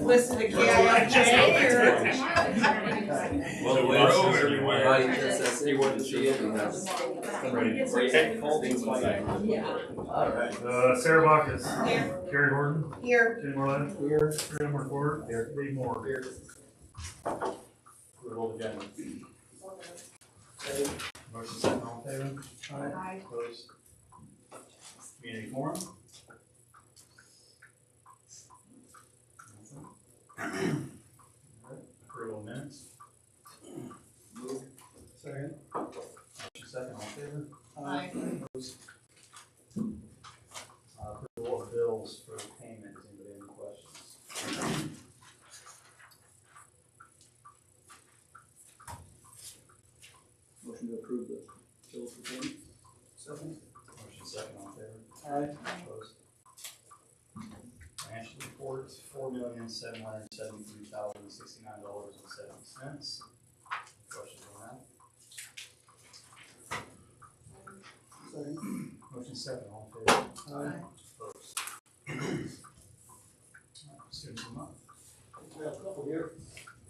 Listen to KILJ Well, he wanted to see it. Alright, Sarah Bacchus. Here. Carrie Horton. Here. Kenny Moreland. Here. Brandon McCord. Here. Dave Moore. Here. Approval of agenda. Motion second, all in favor? Aye. Opposed? Community forum? Approval of minutes? Move. Second. Motion second, all in favor? Aye. Opposed? Approval of bills for payment. Does anybody have any questions? Motion to approve the bills for payment. Second. Motion second, all in favor? Aye. Opposed? Financial reports, $4,773,069.70. Questions on that? Second. Motion second, all in favor? Aye. Opposed? Students of the month. We have a couple here.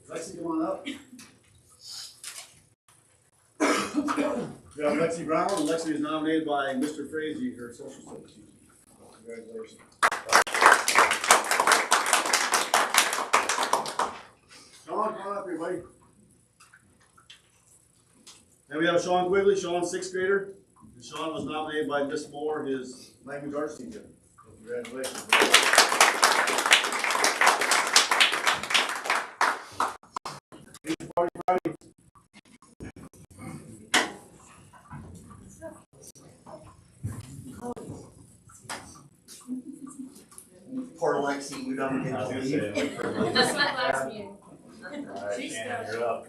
Lexi, come on up. We have Lexi Brown, and Lexi is nominated by Mr. Frazee, her social studies teacher. Congratulations. Sean, come on up, everybody. And we have Sean Quigley. Sean's sixth grader. And Sean was nominated by Miss Moore, his language arts teacher. So congratulations. Party Friday. Poor Lexi, we don't get I was to gonna leave. say, wait for a minute. That's my last meeting. Alright, Shannon, you're up.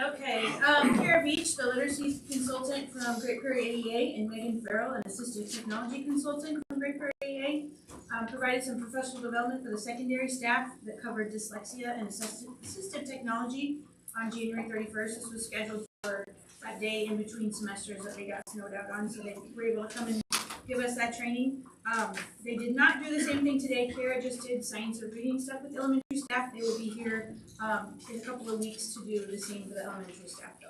Okay, Kara Beach, the literacy consultant from Great Prairie AEA, and Megan Farrell, an assistive technology consultant from Great Prairie AEA, provided some professional development for the secondary staff that covered dyslexia and assistive technology on January 31st. This was scheduled for that day in between semesters that they got snowed out on, so they were able to come and give us that training. They did not do the same thing today. Kara just did science or reading stuff with the elementary staff. They will be here in a couple of weeks to do the same for the elementary staff though.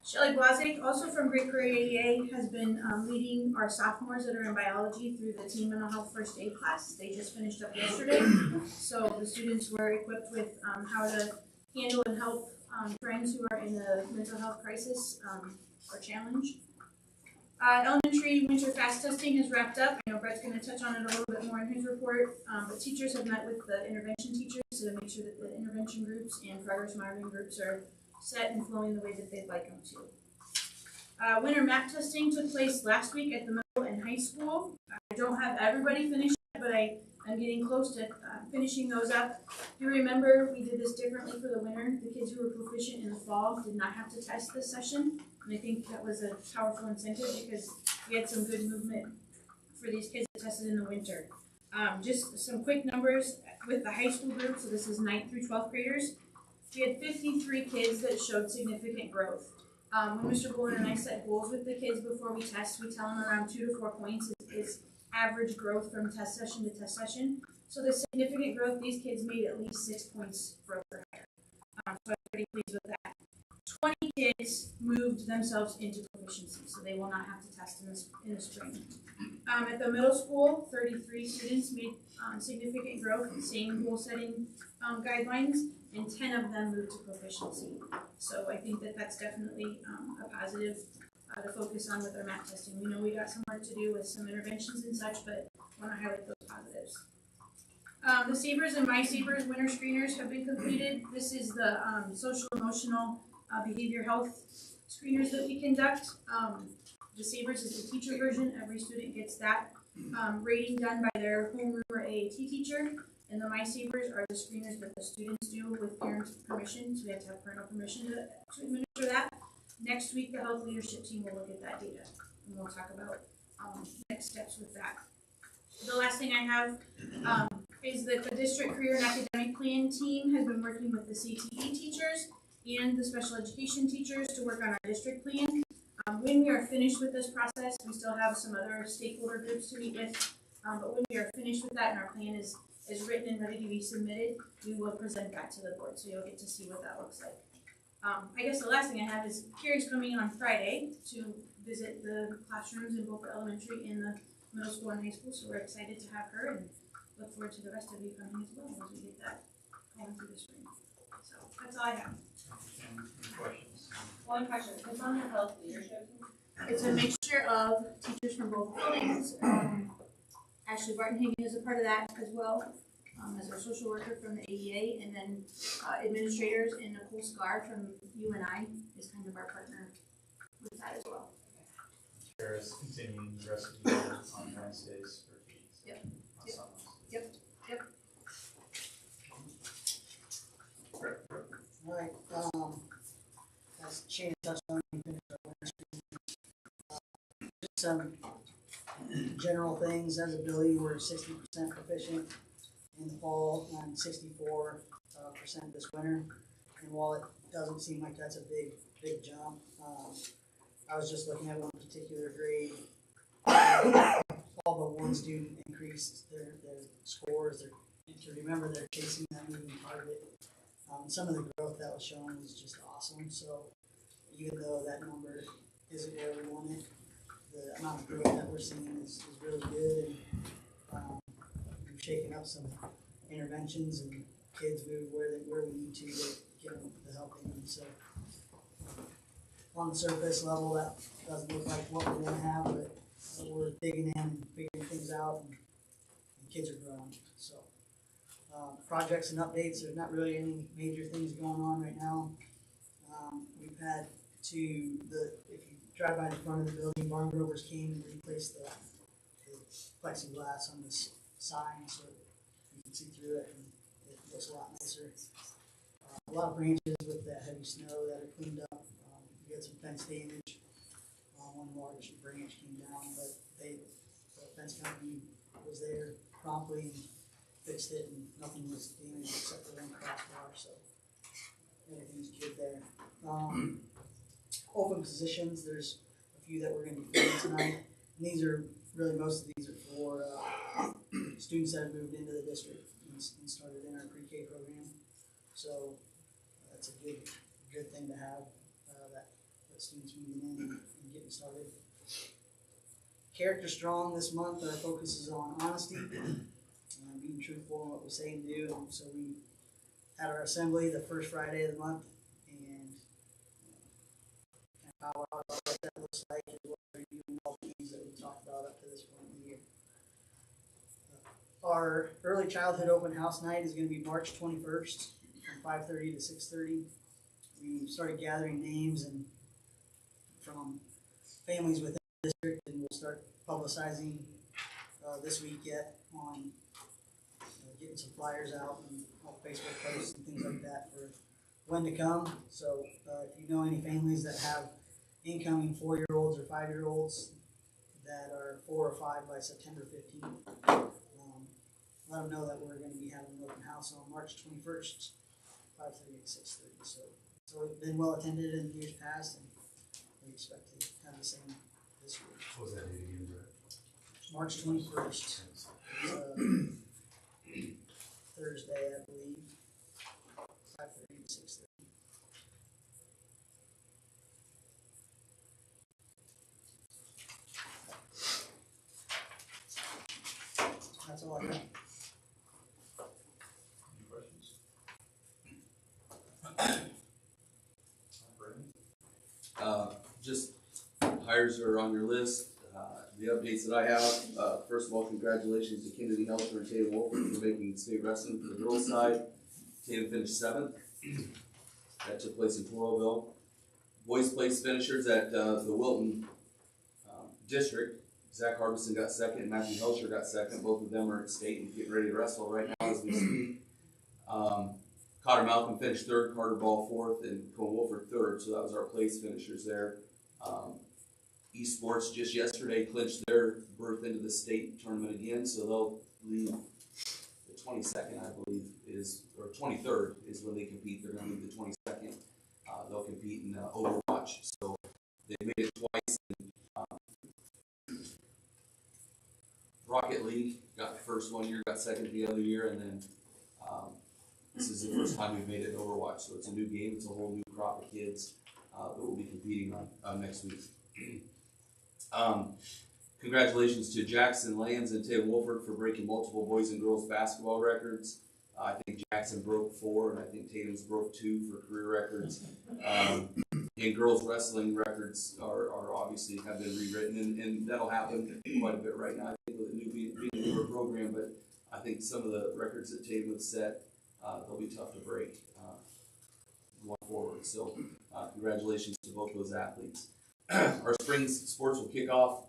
Shelly Blazek, also from Great Prairie AEA, has been leading our sophomores that are in biology through the teen mental health first aid class. They just finished up yesterday. So the students were equipped with how to handle and help friends who are in a mental health crisis or challenge. Elementary winter fast testing has wrapped up. I know Brett's going to touch on it a little bit more in his report, but teachers have met with the intervention teachers to make sure that the intervention groups and progress monitoring groups are set and flowing the way that they'd like them to. Winter map testing took place last week at the middle and high school. I don't have everybody finished yet, but I'm getting close to finishing those up. If you remember, we did this differently for the winter. The kids who were proficient in the fall did not have to test this session. And I think that was a powerful incentive because we had some good movement for these kids that tested in the winter. Just some quick numbers with the high school group, so this is 9th through 12th graders. We had 53 kids that showed significant growth. When Mr. Bullen and I set goals with the kids before we test, we tell them around 2 to 4 points is average growth from test session to test session. So the significant growth, these kids made at least 6 points growth or higher. So I'm pretty pleased with that. 20 kids moved themselves into proficiency, so they will not have to test in the spring. At the middle school, 33 students made significant growth, same goal setting guidelines, and 10 of them moved to proficiency. So I think that that's definitely a positive to focus on with our map testing. We know we got some work to do with some interventions and such, but I want to highlight those positives. The Sabres and My Sabres winter screeners have been completed. This is the social emotional behavior health screeners that we conduct. The Sabres is the teacher version. Every student gets that rating done by their homeroom or AAT teacher. And the My Sabres are the screeners that the students do with parents' permission. So we have to have parental permission to administer that. Next week, the health leadership team will look at that data. And we'll talk about next steps with that. The last thing I have is that the district career and academic plan team has been working with the CTE teachers and the special education teachers to work on our district plan. When we are finished with this process, we still have some other stakeholder groups to meet with But when we are finished with that and our plan is written and ready to be submitted, we will present that to the board, so you'll get to see what that looks like. I guess the last thing I have is Carrie's coming on Friday to visit the classrooms in both the elementary and the middle school and high school, so we're excited to have her and look forward to the rest of you coming as well as we get that going through the spring. So that's all I have. Any questions? One question, who's on the health leadership team? It's a mixture of teachers from both buildings. Ashley Bartonhagen is a part of that as well, as our social worker from the AEA, and then administrators, and Nicole Scar from UNI is kind of our partner with that as well. Sarah's continuing the rest of the year on Wednesdays for fees. Yep. On Yep. Sundays. Yep. Alright, as Shane touched on, we finished our winter just some general things. As a building, we're 60% proficient in the fall and 64% this winter. And while it doesn't seem like that's a big jump, I was just looking at one particular grade. All but one student increased their scores. To remember, they're chasing that moving target. Some of the growth that was shown was just awesome. So even though that number isn't where we want it, the amount of growth that we're seeing is really good. And we've shaken up some interventions, and kids moved where we need to get them the help they need. So on the surface level, that doesn't look like what we want to have, but we're digging in and figuring things out, and kids are growing. So projects and updates, there's not really any major things going on right now. We've had if you drive by the front of the building, Barn Grovers came and replaced the plexiglass on this sign so you can see through it, and it looks a lot nicer. A lot of branches with that heavy snow that are cleaned up. We had some fence damage. One large branch came down, but the fence company was there promptly and fixed it, and nothing was damaged except for one crossbar, so everything's good there. Open positions, there's a few that we're going to be filling tonight, and these are really, most of these are for students that have moved into the district and started in our pre-K program. So that's a good thing to have, that students moving in and getting started. Character strong this month, our focus is on honesty, being truthful in what we say and do. And so we had our assembly the first Friday of the month, and kind of what that looks like is what we're doing, all the things that we talked about up to this point in the year. Our early childhood open house night is going to be March 21st from 5:30 to 6:30. We started gathering names and from families within the district, and we'll start publicizing this week yet on getting some flyers out and all Facebook posts and things like that for when to come. So if you know any families that have incoming 4-year-olds or 5-year-olds that are 4 or 5 by September 15th, let them know that we're going to be having an open house on March 21st, 5:30 to 6:30. So it's been well attended in years past, and we expect to have the same this year. What was that date again, March 21st, Thursday, I believe, 5:30 to 6:30. That's all I got. Any questions? Brandon? Just hires are on your list. The updates that I have, first of all, congratulations to Kennedy Helter and Tatum Wolford for making state wrestling for the girls' side. Tatum finished 7th. That took place in Toroville. Boys' place finishers at the Wilton district. Zach Harbison got 2nd, and Matthew Helcher got 2nd. Both of them are at state and getting ready to wrestle right now as we speak. Cotter Malcolm finished 3rd, Carter Ball 4th, and Cole Wolford 3rd. So that was our place finishers there. Esports just yesterday clinched their berth into the state tournament again, so they'll leave the 22nd, I believe, or 23rd is when they compete. They're going to leave the 22nd. They'll compete in Overwatch. So they made it twice. And, Rocket League, got first one year, got second the other year, and then, this is the first time we've made it in Overwatch, so it's a new game, it's a whole new crop of kids, that we'll be competing on next week. Congratulations to Jackson Lands and Taylor Wolford for breaking multiple boys and girls basketball records. I think Jackson broke 4, and I think Tatum's broke 2 for career records. And girls wrestling records are obviously have been rewritten, and that'll happen quite a bit right now. I think with the new being a newer program, but I think some of the records that Tatum has set, they'll be tough to break going forward. So, congratulations to both those athletes. Our spring sports will kick off,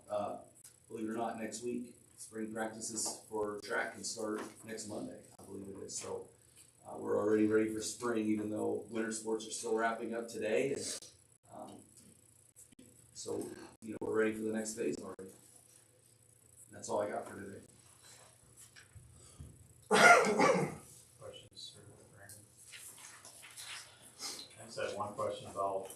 believe it or not, next week. Spring practices for track can start next Monday, I believe it is. So we're already ready for spring, even though winter sports are still wrapping up today. And, so, we're ready for the next phase already. And that's all I got for today. Questions for Brandon? I just had one question about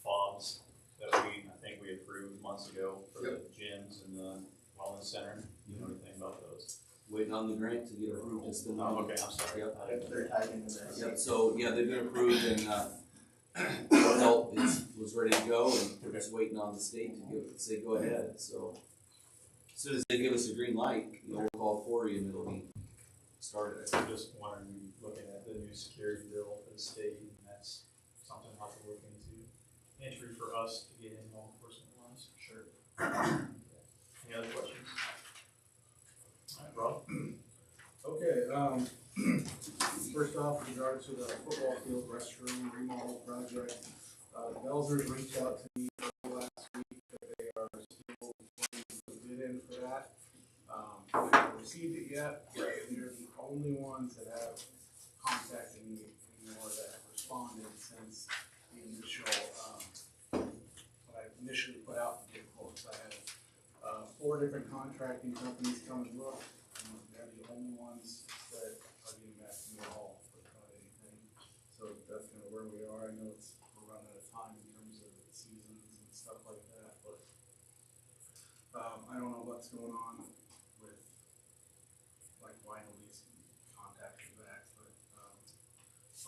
fobs that I think we approved months ago for the gyms and the wellness center. You know anything about those? Waiting on the grant to get approved. It's been Oh, okay, I'm sorry. Yep. They're tied into this. Yep. So they've been approved, and Board of Health was ready to go, and we're just waiting on the state to say go ahead. So as soon as they give us a green light, we'll call Corey and it'll be started. I'm just wondering, looking at the new security bill for the state, and that's something I'll have to look into. Entry for us to get in law enforcement wise. Sure. Any other questions? All right, Rob? Okay, first off, in regards to the football field restroom remodel project, the Belzers reached out to me last week that they are still wanting to put a bid in for that. I haven't received it yet, but they're the only ones that have contacted me anymore that have responded since the initial, what I initially put out the bid quotes. I had 4 different contracting companies come and look. They're the only ones that are getting back to me at all about anything. So that's kind of where we are. I know we're running out of time in terms of seasons and stuff like that, but I don't know what's going on with, like, why nobody's contacted back, but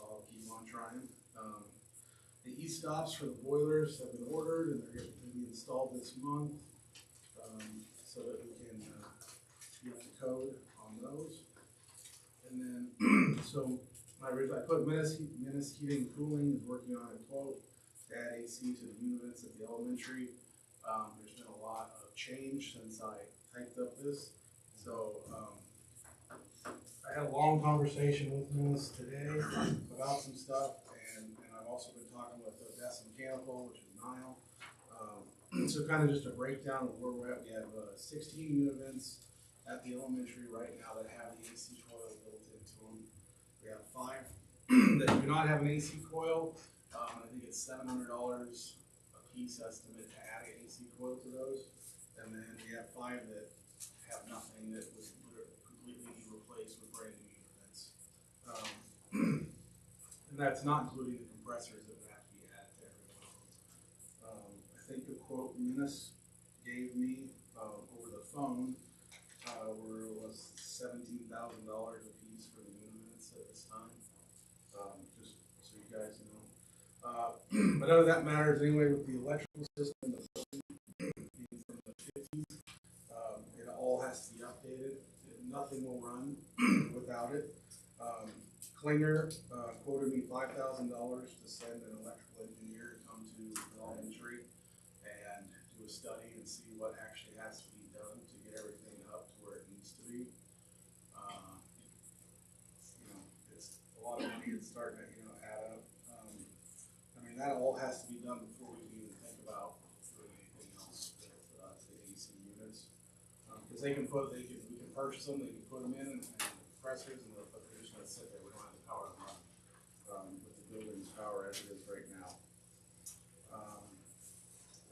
I'll keep on trying. The e-stops for the boilers have been ordered and they're going to be installed this month, so that we can get the code on those. And then, so I put Menace Heating and Cooling is working on a quote to add AC to the units at the elementary. There's been a lot of change since I typed up this. So I had a long conversation with Menace today about some stuff, and I've also been talking with Odessa Mechanical, which is Nile. So kind of just a breakdown of where we're at. We have 16 units at the elementary right now that have the AC coil built into them. We have 5 that do not have an AC coil. I think it's $700 a piece estimate to add an AC coil to those. And then we have 5 that have nothing, that would completely be replaced with brand new units. And that's not including the compressors that would have to be added to every one of them. I think the quote Menace gave me over the phone was $17,000 a piece for the units at this time. Just so you guys know. But none of that matters anyway with the electrical system. The being from the 50s, it all has to be updated. Nothing will run without it. Klinger quoted me $5,000 to send an electrical engineer to come to the elementary and do a study and see what actually has to be done to get everything up to where it needs to be. It's a lot of money. It's starting to add up. I mean, that all has to be done before we can even think about doing anything else with the AC units, because we can purchase them, they can put them in and compressors, and they're just going to sit there. We don't have the power to run with the building's power as it is right now.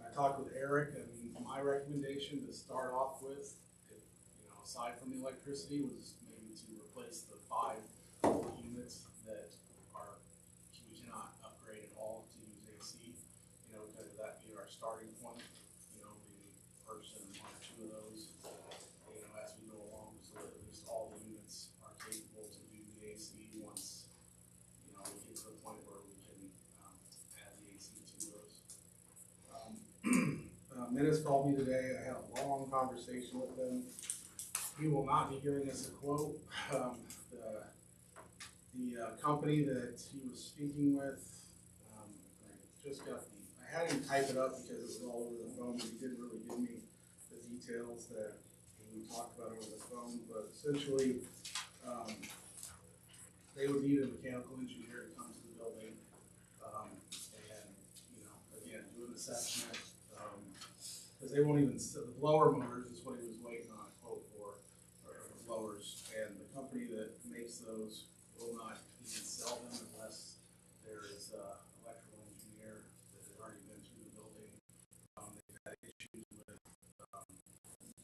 I talked with Eric, and my recommendation to start off with, aside from the electricity, was maybe to replace the 5 old units that we cannot upgrade at all to use AC, because that be our starting point. We purchase 1 or 2 of those, as we go Minnis called me today, I had a long conversation with him. He will not be giving us a quote. The company that he was speaking with, I just got I had him type it up because it was all over the phone, but he didn't really give me the details that we talked about over the phone, but essentially, they would need a mechanical engineer to come to the building, and, again, do an assessment, because they won't even, the blower motors is what he was waiting on a quote for, or the blowers, and the company that makes those will not even sell them unless there is a electrical engineer that has already been through the building. They've had issues with,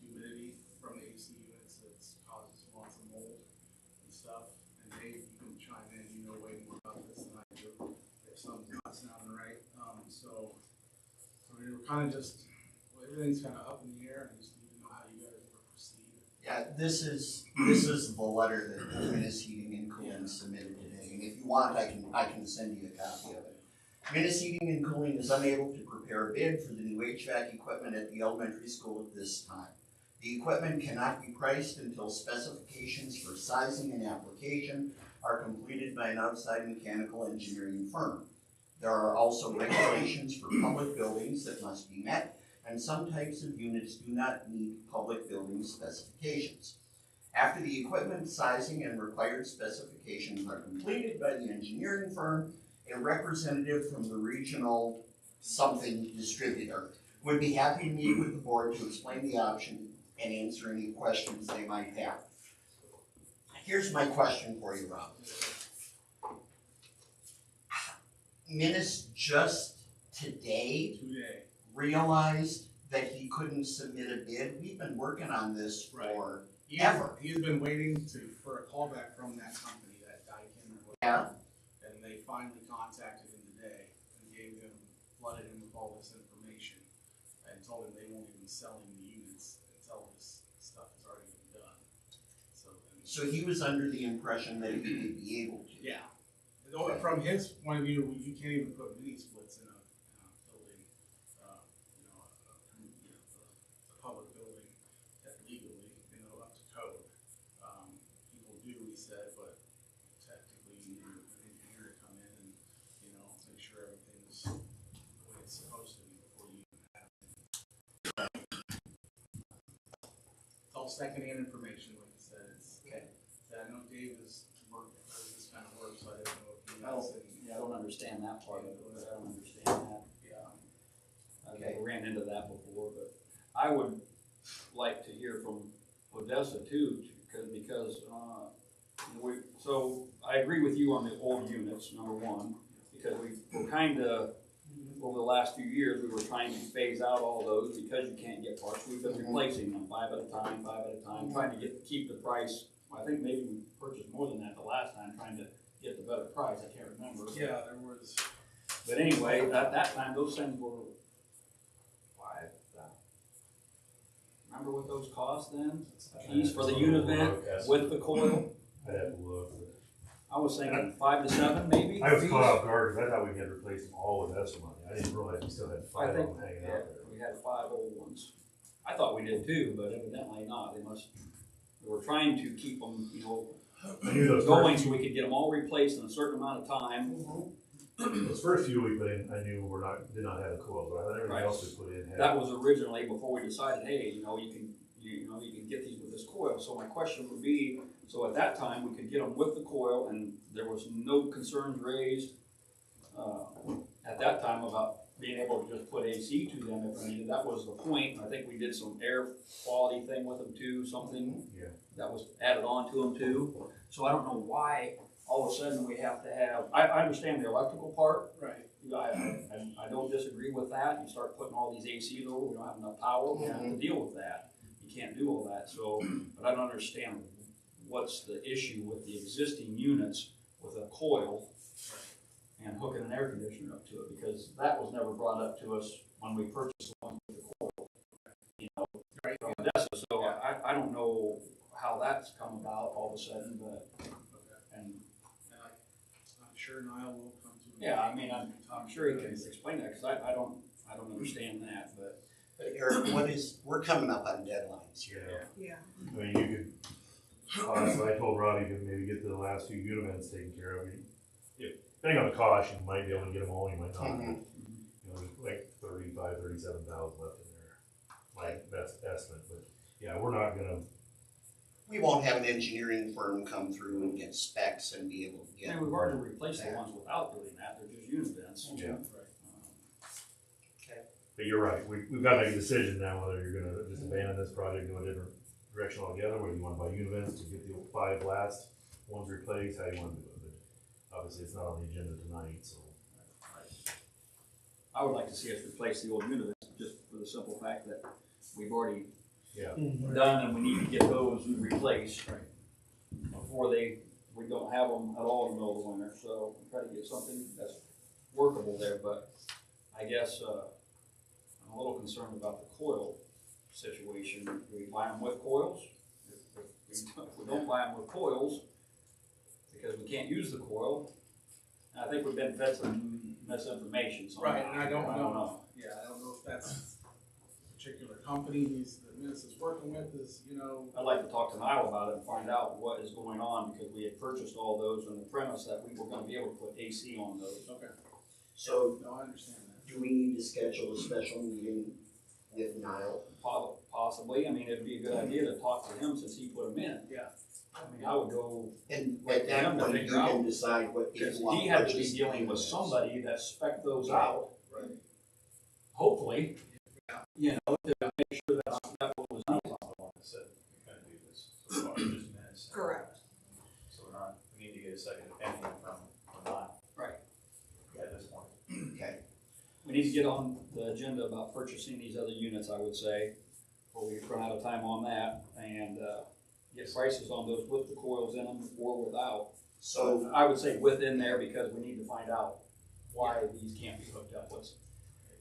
humidity from the AC units that causes lots of mold and stuff. And Dave, you can chime in, you know way more about this than I do, if something's not sounding right. So we were kind of just, well, everything's kind of up in the air, and I just need to know how you guys want to proceed. Yeah, this is the letter that Minnis Heating and Cooling submitted today, and if you want, I can send you a copy of it. Minnis Heating and Cooling is unable to prepare a bid for the new HVAC equipment at the elementary school at this time. The equipment cannot be priced until specifications for sizing and application are completed by an outside mechanical engineering firm. There are also regulations for public buildings that must be met, and some types of units do not meet public building specifications. After the equipment sizing and required specifications are completed by the engineering firm, a representative from the regional something distributor would be happy to meet with the board to explain the option and answer any questions they might have. Here's my question for you, Rob. Minnis just today realized that he couldn't submit a bid. We've been working on this for ever. He's been waiting for a callback from that company, that Daikin or whatever. Yeah. And they finally contacted him today and flooded him with all this information and told him they won't even sell him the units until this stuff has already been done. So he was under the impression that he would be able to. Yeah. From his point of view, you can't even put mini splits in a building, a public building legally, up to code. People do, he said, but technically you need an engineer to come in and, make sure everything's the way it's supposed to be before you even have it. It's all secondhand information, like I said. I know Dave is this kind of work, so I didn't know if he has any. I don't understand that part of it, I don't understand that. I've never ran into that before, but I would like to hear from Odessa too, because so I agree with you on the old units, number one, because we're kinda, over the last few years, we were trying to phase out all those because you can't get parts. We've been replacing them five at a time, trying to keep the price. I think maybe we purchased more than that the last time, trying to get the better price, I can't remember. Yeah, there was. But anyway, at that time, those things were remember what those cost then? A piece for the univent with the coil? I'd have to look. I was thinking 5 to 7 maybe. I was caught off guard because I thought we had replaced them all with ESSA money. I didn't realize we still had 5 of them hanging out there. We had 5 old ones. I thought we did too, but evidently not. They were trying to keep them, I knew those going so we could get them all replaced in a certain amount of time. Those first few we put in, I knew did not have the coils, but I thought everything else we put in had. That was originally before we decided, hey, you can get these with this coil. So my question would be, so at that time we could get them with the coil, and there was no concerns raised at that time about being able to just put AC to them if needed. That was the point. I think we did some air quality thing with them too, something that was added on to them too. So I don't know why all of a sudden we have to have, I understand the electrical part. Right. I don't disagree with that. You start putting all these ACs over, we don't have enough power, we have to deal with that. You can't do all that, so, but I don't understand what's the issue with the existing units with a coil and hooking an air conditioner up to it, because that was never brought up to us when we purchased the one with the coil. From Odessa, so I don't know how that's come about all of a sudden, but, and I'm sure Niall will come to. yeah, I mean, I'm sure he can explain that, because I don't understand that, but Eric, we're coming up on deadlines here. Yeah. I mean, you could, so I told Robbie to maybe get the last few unit events taken care of. Depending on the cost, you might be able to get them all, you might not. Mhm. You know, there's like 37,000 left in there. My best estimate, but yeah, we're not gonna, We won't have an engineering firm come through and get specs and be able to get. And we've already replaced the ones without doing that, they're just unit vents. yeah. Okay. But you're right, we've gotta make a decision now whether you're gonna just abandon this project, go a different direction altogether, whether you wanna buy unit vents to get the 5 last ones replaced, how you wanna do it. But obviously, it's not on the agenda tonight, so. I would like to see us replace the old unit vents, just for the simple fact that we've already Yeah. done and we need to get those replaced. Before we don't have them at all in the middle of the winter, so we try to get something that's workable there, but I guess, I'm a little concerned about the coil situation. Do we buy them with coils? If we don't buy them with coils, because we can't use the coil, I think we've been fed some misinformation somehow. Right, and I don't know. know. Yeah, I don't know if that's particular companies that Miss is working with is, you know. I'd like to talk to Niall about it and find out what is going on, because we had purchased all those on the premise that we were gonna be able to put AC on those. Okay. So No, I understand that. do we need to schedule a special meeting with Niall? Possibly, I mean, it'd be a good idea to talk to him since he put them in. Yeah. I mean, I would go, And Like at that them to point, you figure out. can decide what because you want. he had to be dealing with somebody that spec'd those out. Right. Hopefully, you know, to make sure that what was done. Said we kind of do this so far, just minutes. Correct. So we need to get a second opinion from Lyle. Right. At this point. Okay. We need to get on the agenda about purchasing these other units, I would say, before we run out of time on that, and, get prices on those with the coils in them or without. So, I would say within there, because we need to find out why these can't be hooked up.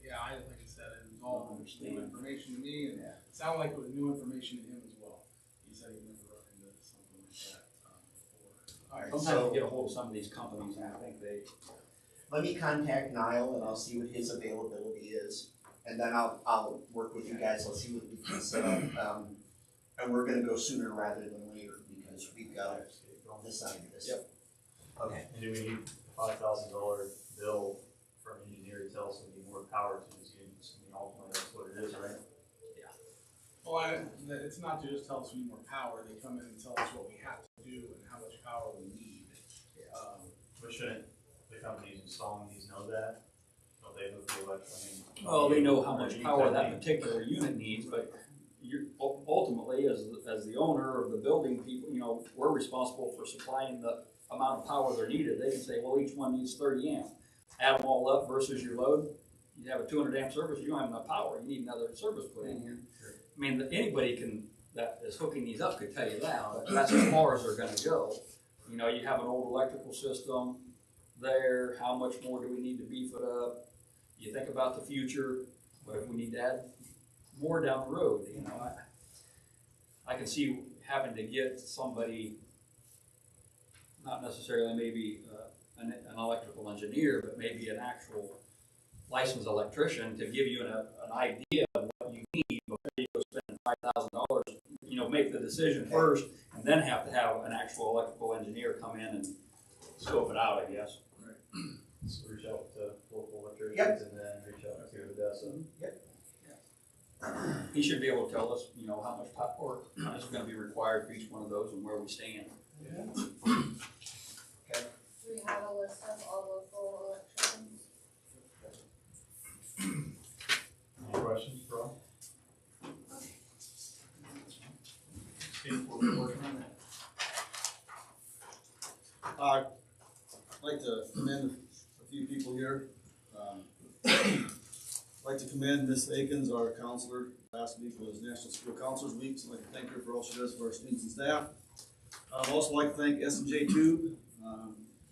Yeah, like I said, it was all new information to me, and Yeah. it sounded like it was new information to him as well. He said he'd never run into something like that before. all right, Sometimes so we get a hold of some of these companies and I think they, let me contact Niall and I'll see what his availability is. And then I'll work with you guys, I'll see what we can set up. And we're gonna go sooner rather than later because we've got to decide this. Yep. Okay. And do we need a $5,000 bill from an engineer to tell us we need more power to these units? I mean, ultimately, that's what it is, right? Well, it's not to just tell us we need more power, they come in and tell us what we have to do and how much power we need. But shouldn't the companies installing these know that? Don't they look the electric? well, they know how much power that particular unit needs, but ultimately, as the owner of the building, people, you know, we're responsible for supplying the amount of power they're needed. They can say, well, each one needs 30 amp. Add them all up versus your load, you have a 200 amp service, you don't have enough power, you need another service put in here. I mean, anybody that is hooking these up could tell you that, but that's as far as they're gonna go. You know, you have an old electrical system there, how much more do we need to beef it up? You think about the future, what if we need to add more down the road, you know? I can see having to get somebody, not necessarily maybe an electrical engineer, but maybe an actual licensed electrician to give you an idea of what you need before you go spend $5,000. You know, make the decision first, and then have to have an actual electrical engineer come in and scope it out, I guess. So reach out to local electricians Yep. and then reach out to Odessa. He should be able to tell us, you know, how much power is gonna be required for each one of those and where we stand. Okay. Do we have a list of all local electricians? Any questions, bro? Steve, we're working on that. I'd like to commend a few people here. I'd like to commend Ms. Akins, our counselor. Last week was National School Counselors Week, so I'd like to thank her for all she does for our students and staff. I'd also like to thank S&J Tube.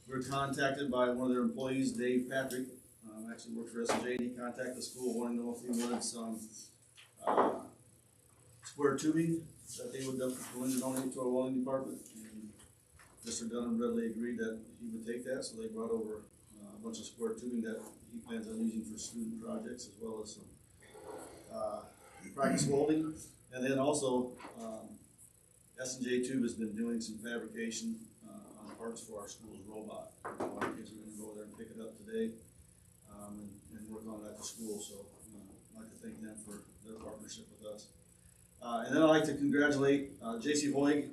We were contacted by one of their employees, Dave Patrick, actually works for S&J, and he contacted the school wanting to know if he wanted some square tubing that they would donate to our welding department. And Mr. Dunham readily agreed that he would take that, so they brought over a bunch of square tubing that he plans on using for student projects, as well as some practice welding. And then also, S&J Tube has been doing some fabrication, on parts for our school's robot. A lot of kids are gonna go there and pick it up today, and work on it at the school, so, I'd like to thank them for their partnership with us. And then I'd like to congratulate, J.C. Hoig,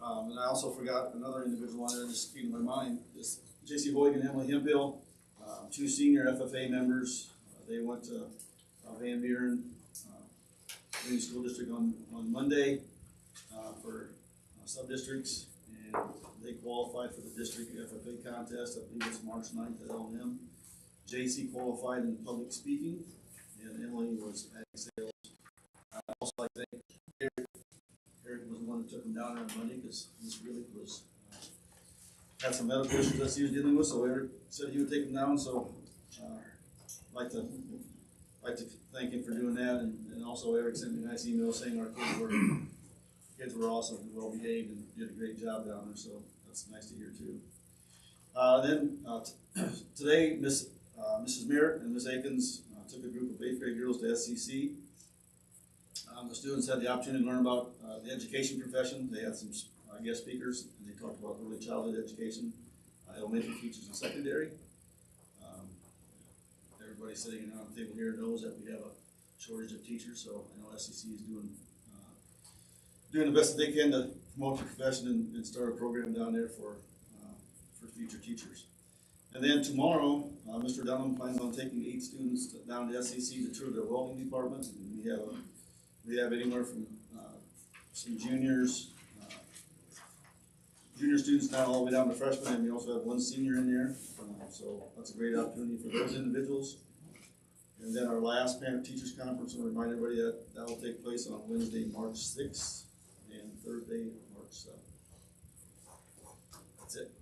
and I also forgot another individual on there, just came to my mind, is J.C. Hoig and Emily Hempill, two senior FFA members. They went to Van Buren Community School District on Monday for sub-districts, and they qualified for the district FFA contest. I believe it's March 9th at L&M. JC qualified in public speaking, and Emily was ag sales. I also like to thank Eric. Eric was the one that took him down there on Monday because Miss really was had some medical issues that he was dealing with, so Eric said he would take him down. So like to thank him for doing that, and also Eric sent me a nice email saying our kids were awesome and well behaved and did a great job down there, so that's nice to hear too. Today, Mrs. Merritt and Ms. Akins took a group of 8th grade girls to SCC. The students had the opportunity to learn about the education profession. They had some guest speakers, and they talked about early childhood education, elementary teachers and secondary. Everybody sitting around the table here knows that we have a shortage of teachers, so I know SCC is doing the best that they can to promote the profession and start a program down there for future teachers. And then tomorrow, Mr. Dunham plans on taking 8 students down to SCC to tour their welding department. And we have anywhere from some junior students down all the way down to freshmen, and we also have 1 senior in there. So that's a great opportunity for those individuals. And then our last parent-teachers conference, I'll remind everybody that will take place on Wednesday, March 6th, and Thursday, March 7th. That's it.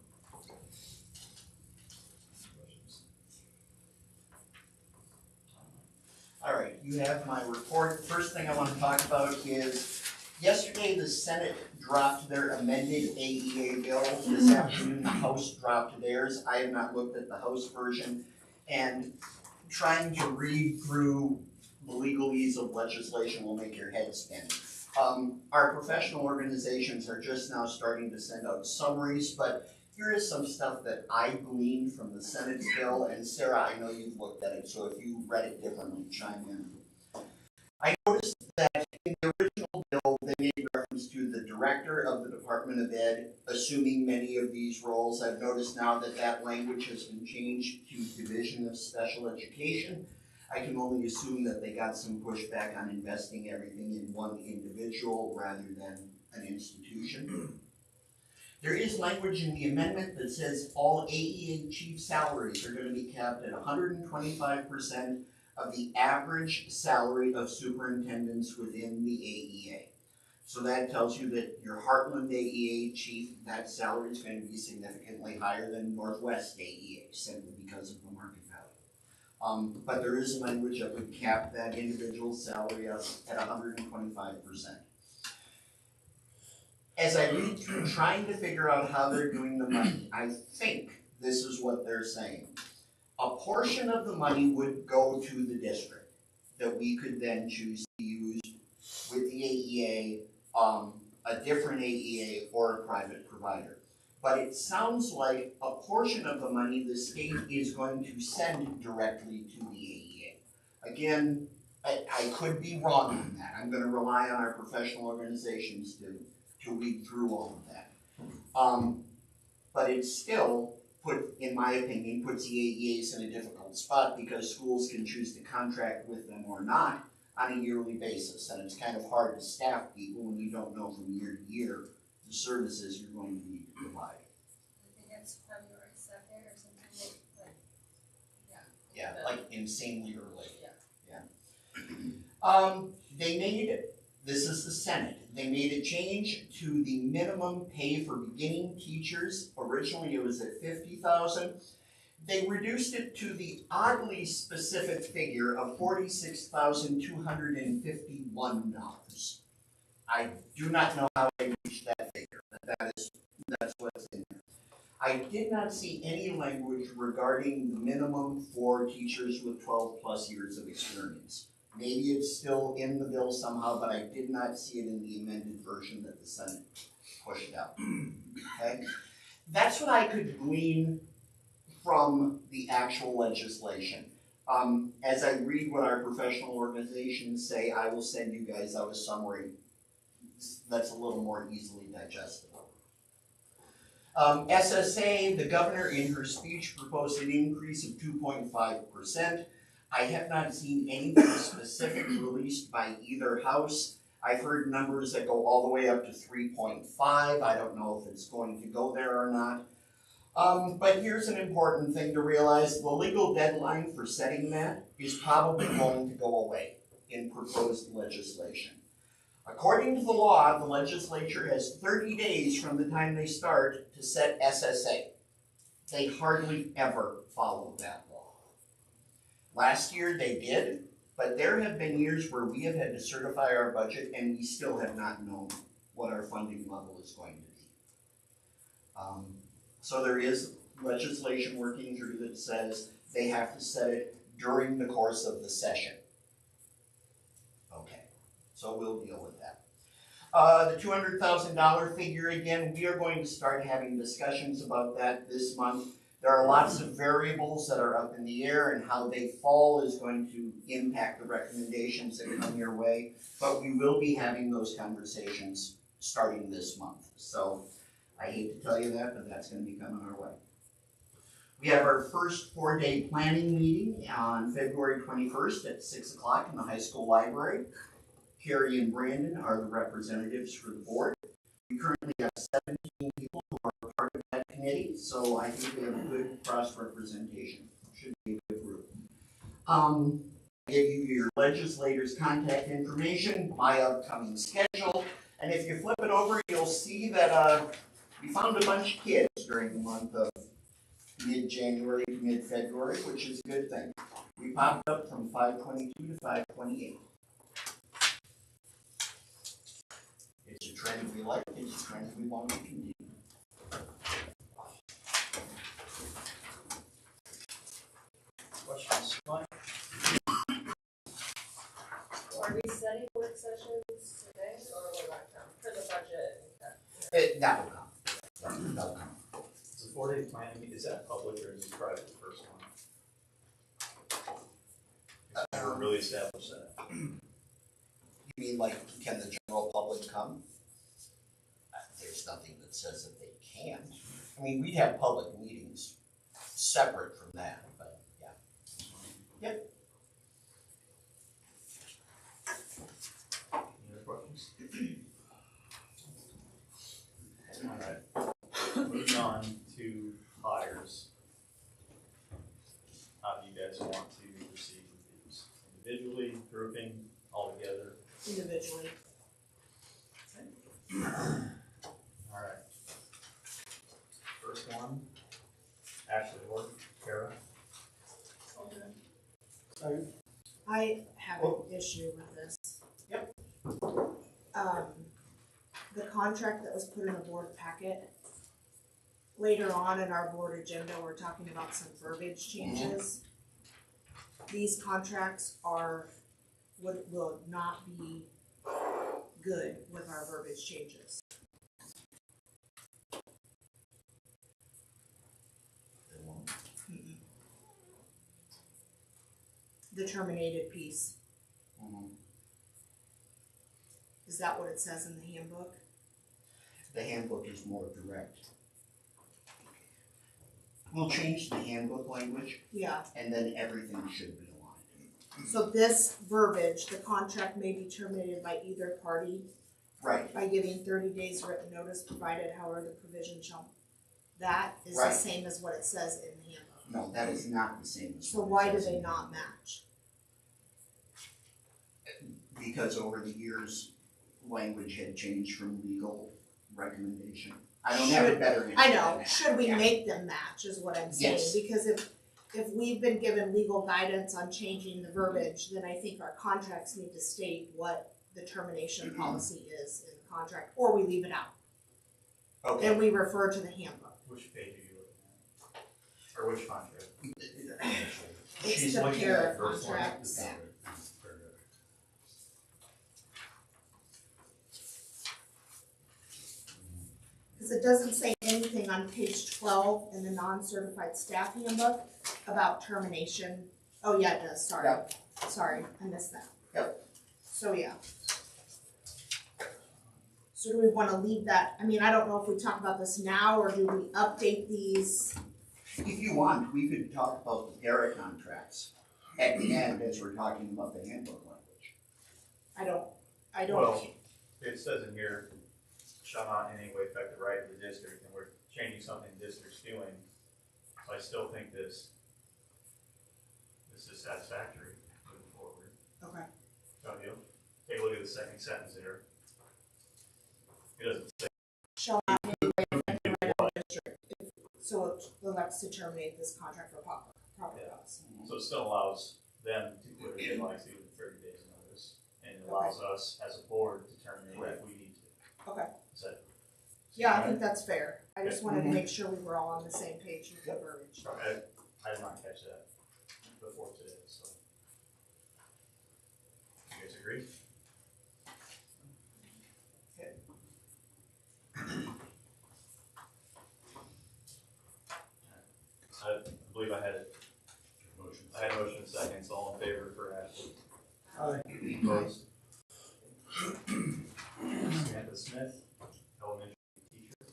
All right, you have my report. First thing I want to talk about is yesterday the Senate dropped their amended AEA bill. This afternoon the House dropped theirs. I have not looked at the House version, and trying to read through the legalese of legislation will make your head spin. Our professional organizations are just now starting to send out summaries, but here is some stuff that I gleaned from the Senate's bill, and Sarah, I know you've looked at it, so if you read it differently, chime in. I noticed that in the original bill, they made reference to the director of the Department of Ed assuming many of these roles. I've noticed now that that language has been changed to Division of Special Education. I can only assume that they got some pushback on investing everything in one individual rather than an institution. There is language in the amendment that says all AEA chief salaries are going to be capped at 125% of the average salary of superintendents within the AEA. So that tells you that your Heartland AEA chief, that salary is going to be significantly higher than Northwest AEA, simply because of the market value. But there is language that would cap that individual salary up at 125%. As I read through trying to figure out how they're doing the money, I think this is what they're saying. A portion of the money would go to the district that we could then choose to use with the AEA, a different AEA, or a private provider. But it sounds like a portion of the money the state is going to send directly to the AEA. Again, I could be wrong on that. I'm going to rely on our professional organizations to read through all of that. But it still, in my opinion, puts the AEAs in a difficult spot because schools can choose to contract with them or not on a yearly basis. And it's kind of hard to staff people when you don't know from year to year the services you're going to need to provide. I think it's February 2nd or something like, Yeah, like insanely early. Yeah. They made, this is the Senate, they made a change to the minimum pay for beginning teachers. Originally it was at $50,000. They reduced it to the oddly specific figure of $46,251. I do not know how they reached that figure, but that's what's in there. I did not see any language regarding the minimum for teachers with 12 plus years of experience. Maybe it's still in the bill somehow, but I did not see it in the amended version that the Senate pushed out. Okay? That's what I could glean from the actual legislation. As I read what our professional organizations say, I will send you guys out a summary that's a little more easily digestible. SSA, the governor in her speech proposed an increase of 2.5%. I have not seen anything specific released by either house. I've heard numbers that go all the way up to 3.5. I don't know if it's going to go there or not. But here's an important thing to realize. The legal deadline for setting that is probably going to go away in proposed legislation. According to the law, the legislature has 30 days from the time they start to set SSA. They hardly ever follow that law. Last year they did, but there have been years where we have had to certify our budget and we still have not known what our funding level is going to be. So there is legislation working through that says they have to set it during the course of the session. Okay, so we'll deal with that. The $200,000 figure, again, we are going to start having discussions about that this month. There are lots of variables that are up in the air, and how they fall is going to impact the recommendations that come your way, but we will be having those conversations starting this month. So I hate to tell you that, but that's going to be coming our way. We have our first 4-day planning meeting on February 21st at 6 o'clock in the high school library. Carrie and Brandon are the representatives for the board. We currently have 17 people who are part of that committee, so I think we have a good cross-representation. Should be a good group. I gave you your legislators' contact information, my upcoming schedule, and if you flip it over, you'll see that we found a bunch of kids during the month of mid-January to mid-February, which is a good thing. We popped up from 522 to 528. It's a trend we like, it's a trend we want to continue. Questions, Mike? Are we setting work sessions today, or will that come for the budget? That will come. That'll come. Is the 4-day planning, is that public or is it private, the first one? It's never really established that. You mean like, can the general public come? There's nothing that says that they can't. I mean, we'd have public meetings separate from that, but yeah. Yep. Any other questions? All right. Moving on to hires. How do you guys want to proceed with these? Individually, grouping, all together? Individually. All right. First one, Ashley or Kara. I have an issue with this. Yep. The contract that was put in the board packet, later on in our board agenda, we're talking about some verbiage changes. These contracts will not be good with our verbiage changes. The terminated piece. Is that what it says in the handbook? The handbook is more direct. We'll change the handbook language, Yeah. and then everything should be aligned. So this verbiage, the contract may be terminated by either party Right. by giving 30 days written notice, provided however the provision shall. That is the Right. same as what it says in the handbook. No, that is not the same as So what it why do says they in not match? Because over the years, language had changed from legal recommendation. I don't have a better answer I than know, that. should we Yeah. make them match is what I'm saying, Yes. because if we've been given legal guidance on changing the verbiage, then I think our contracts need to state what the termination policy is in the contract, or we leave it out. Okay. And we refer to the handbook. Which page are you looking at? Or which contract? It's She's the looking para at the first one. contracts. Cause it doesn't say anything on page 12 in the non-certified staff handbook about termination. Oh yeah, it does, sorry. Yep. Sorry, I missed that. Yep. So yeah. So do we wanna leave that, I mean, I don't know if we talk about this now, or do we update these? If you want, we could talk about the para contracts at the end as we're talking about the handbook language. I don't. Well, it says in here, shall not in any way affect the right of the district, and we're changing something the district's doing. So I still think this is satisfactory moving forward. Okay. Don't you? Take a look at the second sentence there. It doesn't say Shall not in any way affect the right of the district. So it elects to terminate this contract for property loss. so it still allows them to clear the deadlines even 30 days notice, and it allows us as a board to terminate if we need to. Okay. Is that? Yeah, I think that's fair. I just wanted to make sure we were all on the same page with the verbiage. I did not catch that before today, so. You guys agree? I believe I had it. I had a motion and a second, so all in favor for Ashley? Aye. Opposed? Samantha Smith, elementary teacher.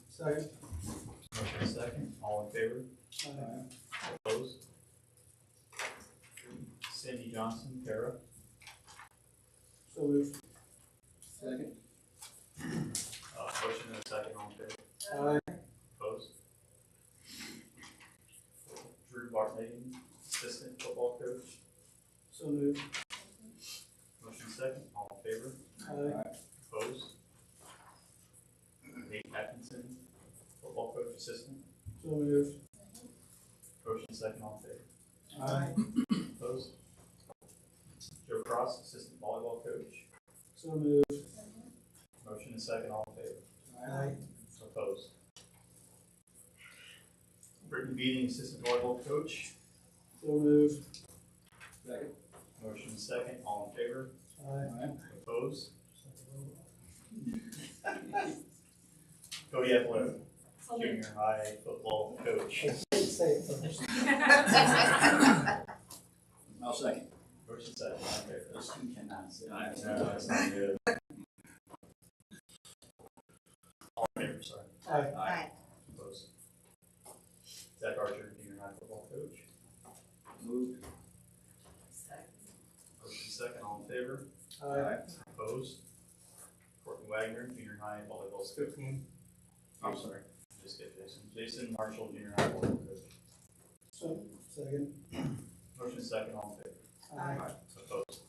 Second. Motion and second, all in favor? Aye. Opposed? Cindy Johnson, para. So moved. Second. Motion and a second, all in favor? Aye. Opposed? Drew Bartmaden, assistant football coach. So moved. Motion second, all in favor? Aye. Opposed? Nate Atkinson, football coach, assistant. So moved. Motion second, all in favor? Aye. Opposed? Joe Cross, assistant volleyball coach. So moved. Motion and second, all in favor? Aye. Opposed? Brittany Beating, assistant volleyball coach. So moved. Second. Motion second, all in favor? Aye. Opposed? Cody Epler, junior high football coach. Say it first. I'll second. Motion second, all in favor? Those two cannot sit. No, that's not good. All in favor, sorry. Aye. Aye. Opposed? Zach Archer, junior high football coach. Moved. Motion second, all in favor? Aye. Opposed? Courtney Wagner, junior high volleyball coach. 15. I'm sorry, just get Jason. Jason Marshall, junior high volleyball coach. So, second. Motion second, all in favor? Aye. Opposed?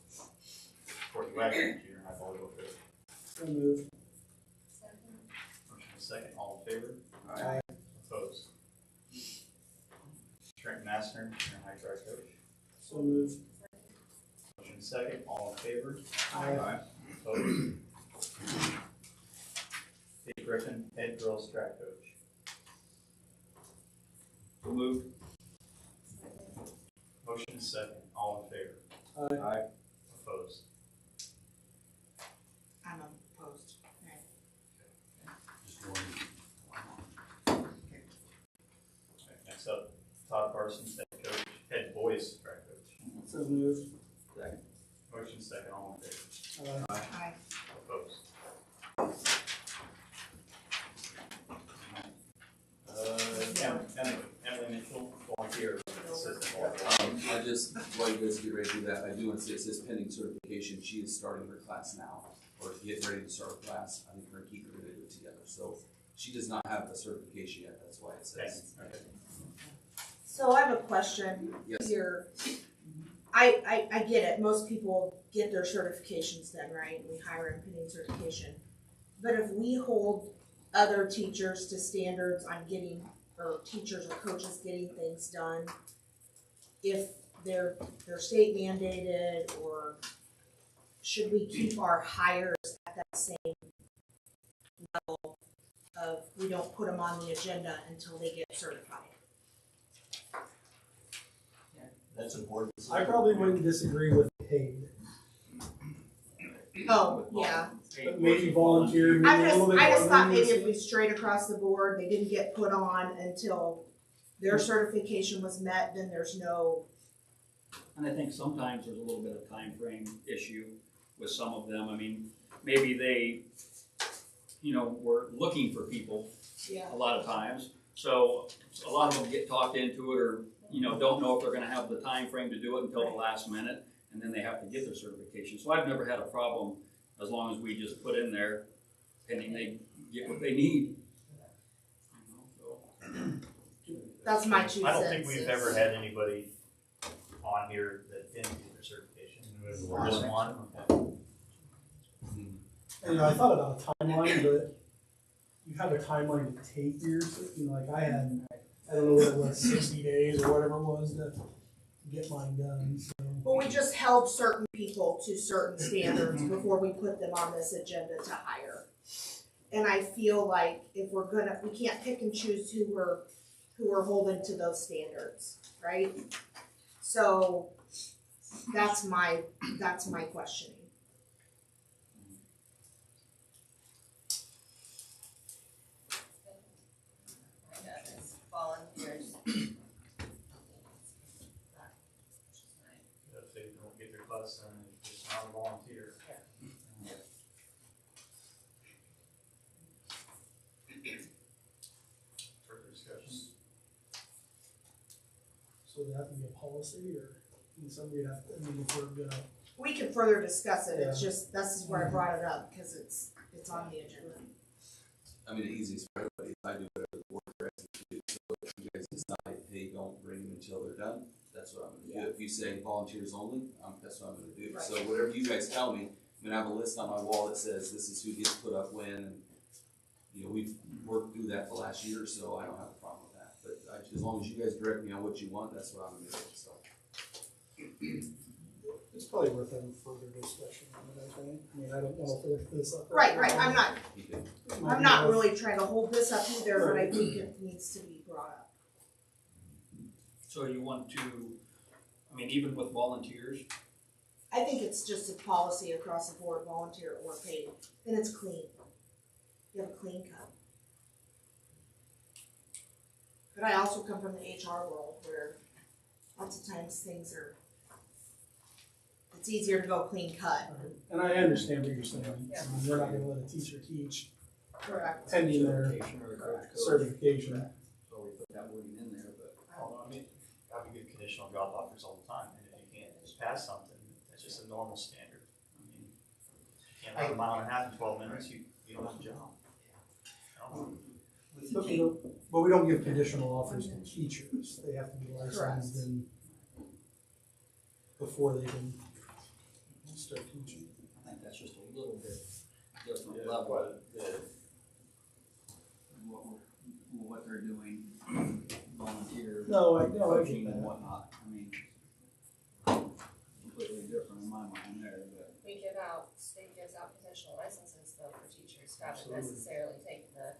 Courtney Wagner, junior high volleyball coach. So moved. Motion second, all in favor? Aye. Opposed? Trent Massner, junior high track coach. So moved. Motion second, all in favor? Aye. Opposed? Dave Griffin, head girls track coach. So moved. Motion second, all in favor? Aye. Opposed? I'm opposed. Okay. Just one. Alright, next up, Todd Parsons, head boys track coach. So moved. Second. Motion second, all in favor? Aye. Opposed? Emily Mitchell, volunteer, assistant volunteer. I just, while you guys get ready to do that, I do want to say it says pending certification, she is starting her class now, or getting ready to start her class, I think her and Keith are gonna do it together, so she does not have the certification yet, that's why it says. Okay. So I have a question Yes. here. I get it, most people get their certifications then, right? We hire them pending certification. But if we hold other teachers to standards on getting, or teachers or coaches getting things done, if they're state mandated, or should we keep our hires at that same level of, we don't put them on the agenda until they get certified? That's a board I decision. probably wouldn't disagree with paid. Oh, yeah. Maybe volunteer, maybe a little bit I just more thought maybe if leniency. we straight across the board, they didn't get put on until their certification was met, then there's no, And I think sometimes there's a little bit of time frame issue with some of them. I mean, maybe they, were looking for people yeah. a lot of times. So a lot of them get talked into it or, don't know if they're gonna have the time frame to do it until the last minute, and then they have to get their certification. So I've never had a problem as long as we just put in there, pending they get what they need. That's my 2 cents. I don't think we've ever had anybody on here that didn't get their certification. Just one? Okay. And I thought about a timeline, but you have a timeline to take yours, like I had, I don't know what it was, 60 days or whatever it was to get mine done, so. Well, we just held certain people to certain standards before we put them on this agenda to hire. And I feel like if we can't pick and choose who we're holding to those standards, right? So that's my questioning. My goodness, volunteers. If they don't get their class done, it's just not a volunteer. Further discussion? So would that be a policy, or somebody have, if we're gonna, We can further discuss it, it's Yeah. just, this is where I brought it up, because it's on the agenda. I mean, the easiest for everybody, I do whatever the board directs me to do, so if you guys decide, hey, don't bring them until they're done, that's what I'm gonna do. If you say volunteers only, that's what I'm gonna do. Right. So whatever you guys tell me, I'm gonna have a list on my wall that says this is who gets put up when, and, we've worked through that the last year or so, I don't have a problem with that. But as long as you guys direct me on what you want, that's what I'm gonna do, so. it's probably worth having further discussion on it, I think. I mean, I don't want to lift this up. Right, You can, I'm not really trying to hold this up either, but I think it needs to be brought up. So you want to, even with volunteers, I think it's just a policy across the board, volunteer or paid, and it's clean. You have a clean cut. But I also come from the HR world where lots of times it's easier to go clean cut. And I understand what you're saying. Yeah. We're not gonna let a teacher teach Correct. pending their certification or coach code. certification. So we put that wording in there, but. We give conditional job offers all the time, and if you can't just pass something, that's just a normal standard. You can't run a mile and a half in 12 minutes, you don't have a job. But we don't give conditional offers to teachers. They have to be licensed Correct. and before they can start teaching. I think that's just a little bit different Yeah, level but what they're doing, volunteer, No, I get coaching and that. whatnot. Completely different in my mind there, but. State gives out conditional licenses though for teachers who haven't Absolutely. necessarily taken the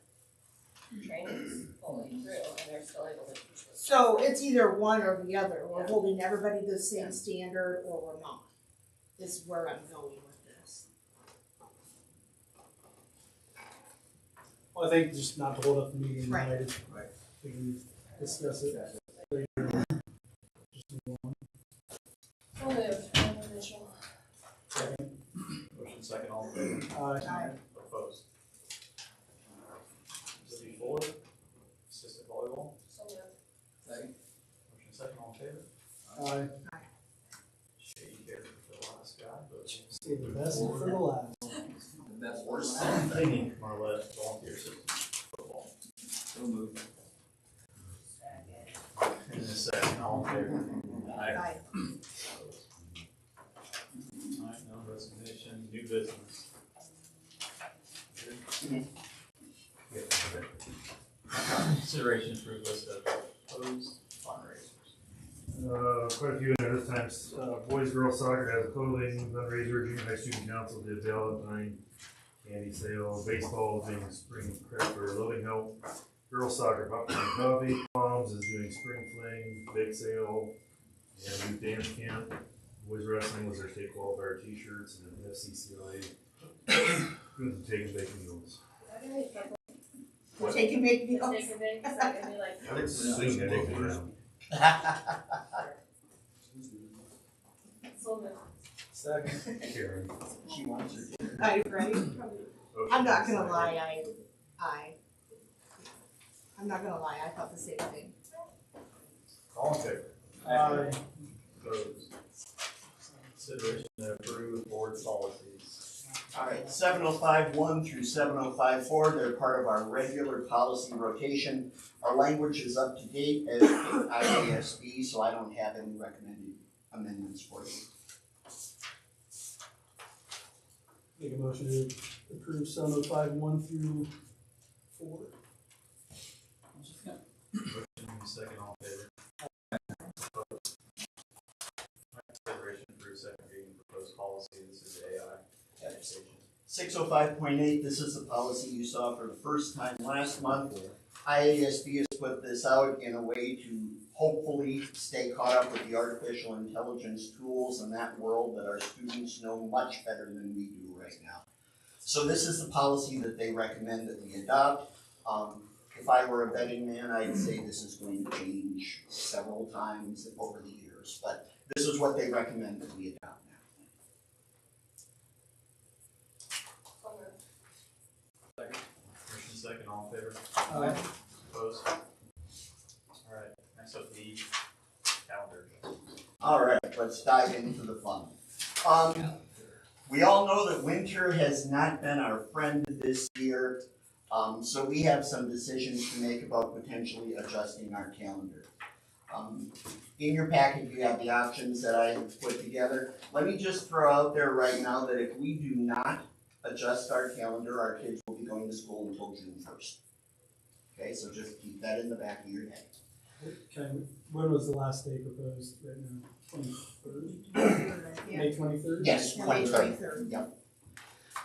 trainings fully through, and they're still able to teach this. So it's either one or the other. We're holding everybody to the same standard or we're not, is where I'm going with this. Well, I think just not to hold up the meeting Right. tonight, we can discuss it later. Just move on. So moved, initial. Second. motion second, all in favor? Aye. Opposed? Z4, assistant volleyball, So moved. Second. motion second, all in favor? Aye. Shady character for the last guy, but. Save the best for the last. The best worst. Marlette, volunteer assistant, football. So moved. In a second, all in favor? Aye. Alright, no resignation, new business. Consideration for list of proposed fundraisers. Quite a few in there this time. Boys, girls soccer has a clothing fundraiser, junior high student council did Valentine candy sale, baseball is doing spring prep for loading help. Girls soccer, popcorn and coffee, Moms is doing spring fling, bake sale, and youth dance camp. boys wrestling was their state qualifier t-shirts, and then FCCLA, doing the take and bake meals. We're taking big meals. Take a big, it's not gonna be like. I would assume that they could, So the- Second. Karen. She wants her dinner. Are you ready? I'm not gonna lie, I'm not gonna lie, I thought the same thing. All in favor? Opposed? Consideration to approve board policies. Alright, 7051 through 7054, they're part of our regular policy rotation. Our language is up to date as IASB, so I don't have any recommended amendments for you. Make a motion to approve 705 through 4. Motion second, all in favor? Opposed? Consideration for second reading proposed policy, this is AI taxation. 605.8, this is the policy you saw for the first time last month. IASB has put this out in a way to hopefully stay caught up with the artificial intelligence tools in that world that our students know much better than we do right now. So this is the policy that they recommend that we adopt. If I were a betting man, I'd say this is going to change several times over the years, but this is what they recommend that we adopt now. Motion second, all in favor? Aye. Opposed? Alright, next up the calendar. All right, let's dive into the fun. We all know that winter has not been our friend this year, so we have some decisions to make about potentially adjusting our calendar. In your packet, you have the options that I have put together. Let me just throw out there right now that if we do not adjust our calendar, our kids will be going to school until June 1st. Okay, so just keep that in the back of your head. Okay, when was the last day proposed right now? 23rd? May 23rd? Yes, May 23rd. 23rd. Yep.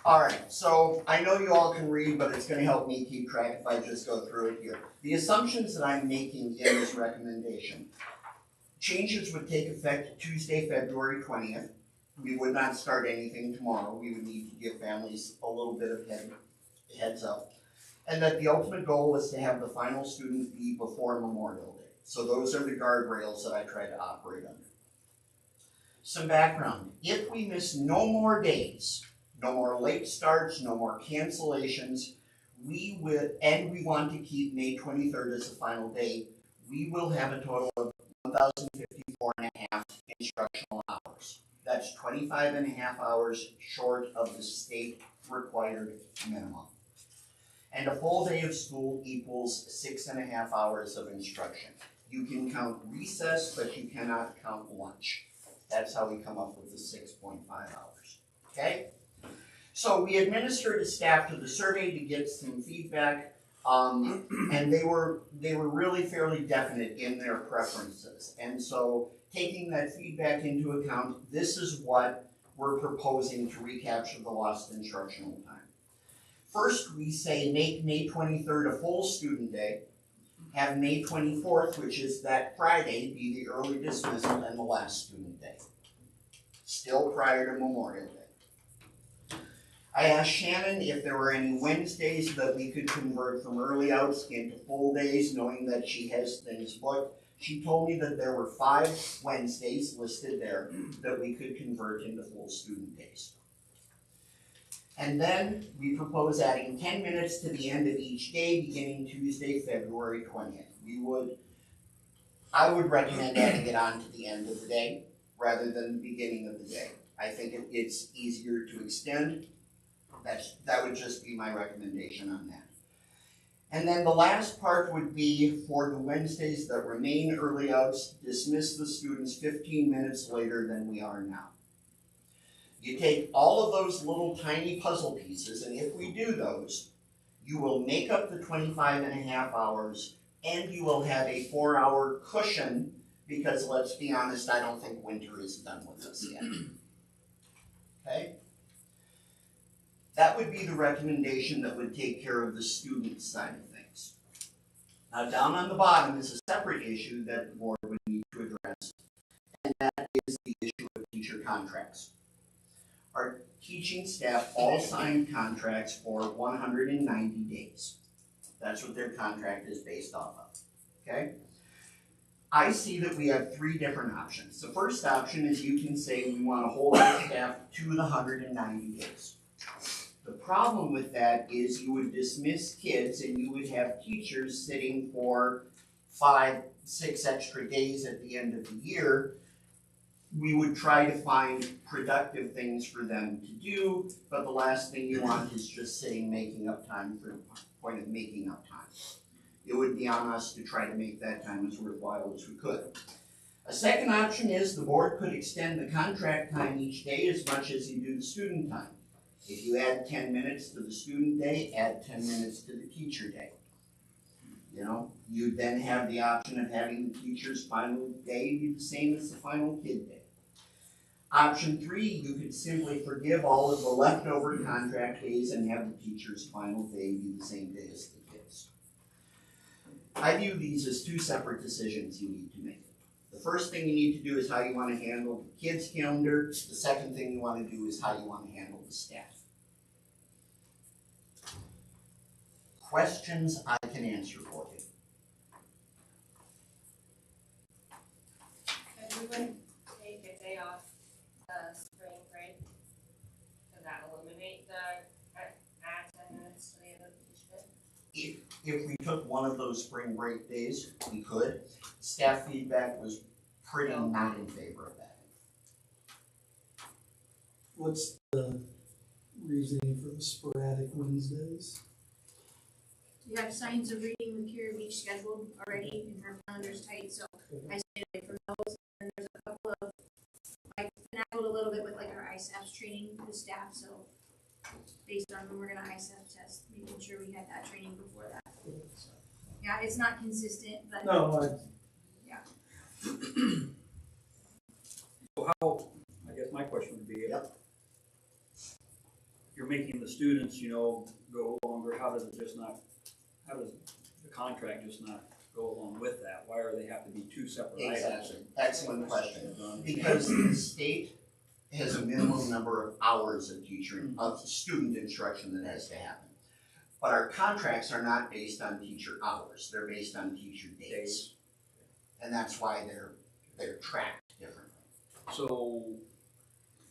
All right, so I know you all can read, but it's gonna help me keep track if I just go through it here. The assumptions that I'm making in this recommendation. Changes would take effect Tuesday, February 20th. We would not start anything tomorrow. We would need to give families a little bit of heads up. And that the ultimate goal is to have the final student be before Memorial Day. So those are the guardrails that I try to operate under. Some background. If we miss no more days, no more late starts, no more cancellations, we want to keep May 23rd as the final day, we will have a total of 1,054 and a half instructional hours. That's 25 and a half hours short of the state required minimum. And a full day of school equals 6.5 hours of instruction. You can count recess, but you cannot count lunch. That's how we come up with the 6.5 hours, okay? So we administered a staff to the survey to get some feedback, and they were really fairly definite in their preferences. And so taking that feedback into account, this is what we're proposing to recapture the lost instructional time. First, we say make May 23rd a full student day, have May 24th, which is that Friday, be the early dismissal and the last student day. Still prior to Memorial Day. I asked Shannon if there were any Wednesdays that we could convert from early outs into full days, knowing that she has things booked. She told me that there were 5 Wednesdays listed there that we could convert into full student days. And then we propose adding 10 minutes to the end of each day, beginning Tuesday, February 20th. I would recommend adding it on to the end of the day rather than the beginning of the day. I think it's easier to extend. That would just be my recommendation on that. And then the last part would be for the Wednesdays that remain early outs, dismiss the students 15 minutes later than we are now. You take all of those little tiny puzzle pieces, and if we do those, you will make up the 25 and a half hours, and you will have a 4-hour cushion, because let's be honest, I don't think winter is done with us yet. Okay? That would be the recommendation that would take care of the student side of things. Now down on the bottom is a separate issue that the board would need to address, and that is the issue of teacher contracts. Our teaching staff all signed contracts for 190 days. That's what their contract is based off of, okay? I see that we have three different options. The first option is you can say we want to hold our staff to the 190 days. The problem with that is you would dismiss kids and you would have teachers sitting for 5, 6 extra days at the end of the year. We would try to find productive things for them to do, but the last thing you want is just sitting making up time for the point of making up time. It would be on us to try to make that time as worthwhile as we could. A second option is the board could extend the contract time each day as much as you do the student time. If you add 10 minutes to the student day, add 10 minutes to the teacher day. You know, you then have the option of having the teacher's final day be the same as the final kid day. Option 3, you could simply forgive all of the leftover contract days and have the teacher's final day be the same day as the kids. I view these as two separate decisions you need to make. The first thing you need to do is how you want to handle the kids' calendar. The second thing you want to do is how you want to handle the staff. Questions I can answer for you. Could we take a day off spring break? Could that eliminate the add 10 minutes to the end of each day? If we took one of those spring break days, we could. Staff feedback was pretty not in favor of that. What's the reasoning for the sporadic Wednesdays? You have signs of reading with Kira Beach scheduled already, and her calendar's tight, so I stayed away from those. And there's a couple of, I finagled a little bit with like our ISAPS training for the staff, so based on when we're gonna ISAPS test, making sure we had that training before that. Yeah, it's not consistent, but. No, So how, I guess my question would be, you're making the students, go longer, how does the contract just not go along with that? Why do they have to be two separate items? Exactly. Excellent question. Because the state has a minimum number of hours of student instruction that has to happen. But our contracts are not based on teacher hours, they're based on teacher days. And that's why they're tracked differently. So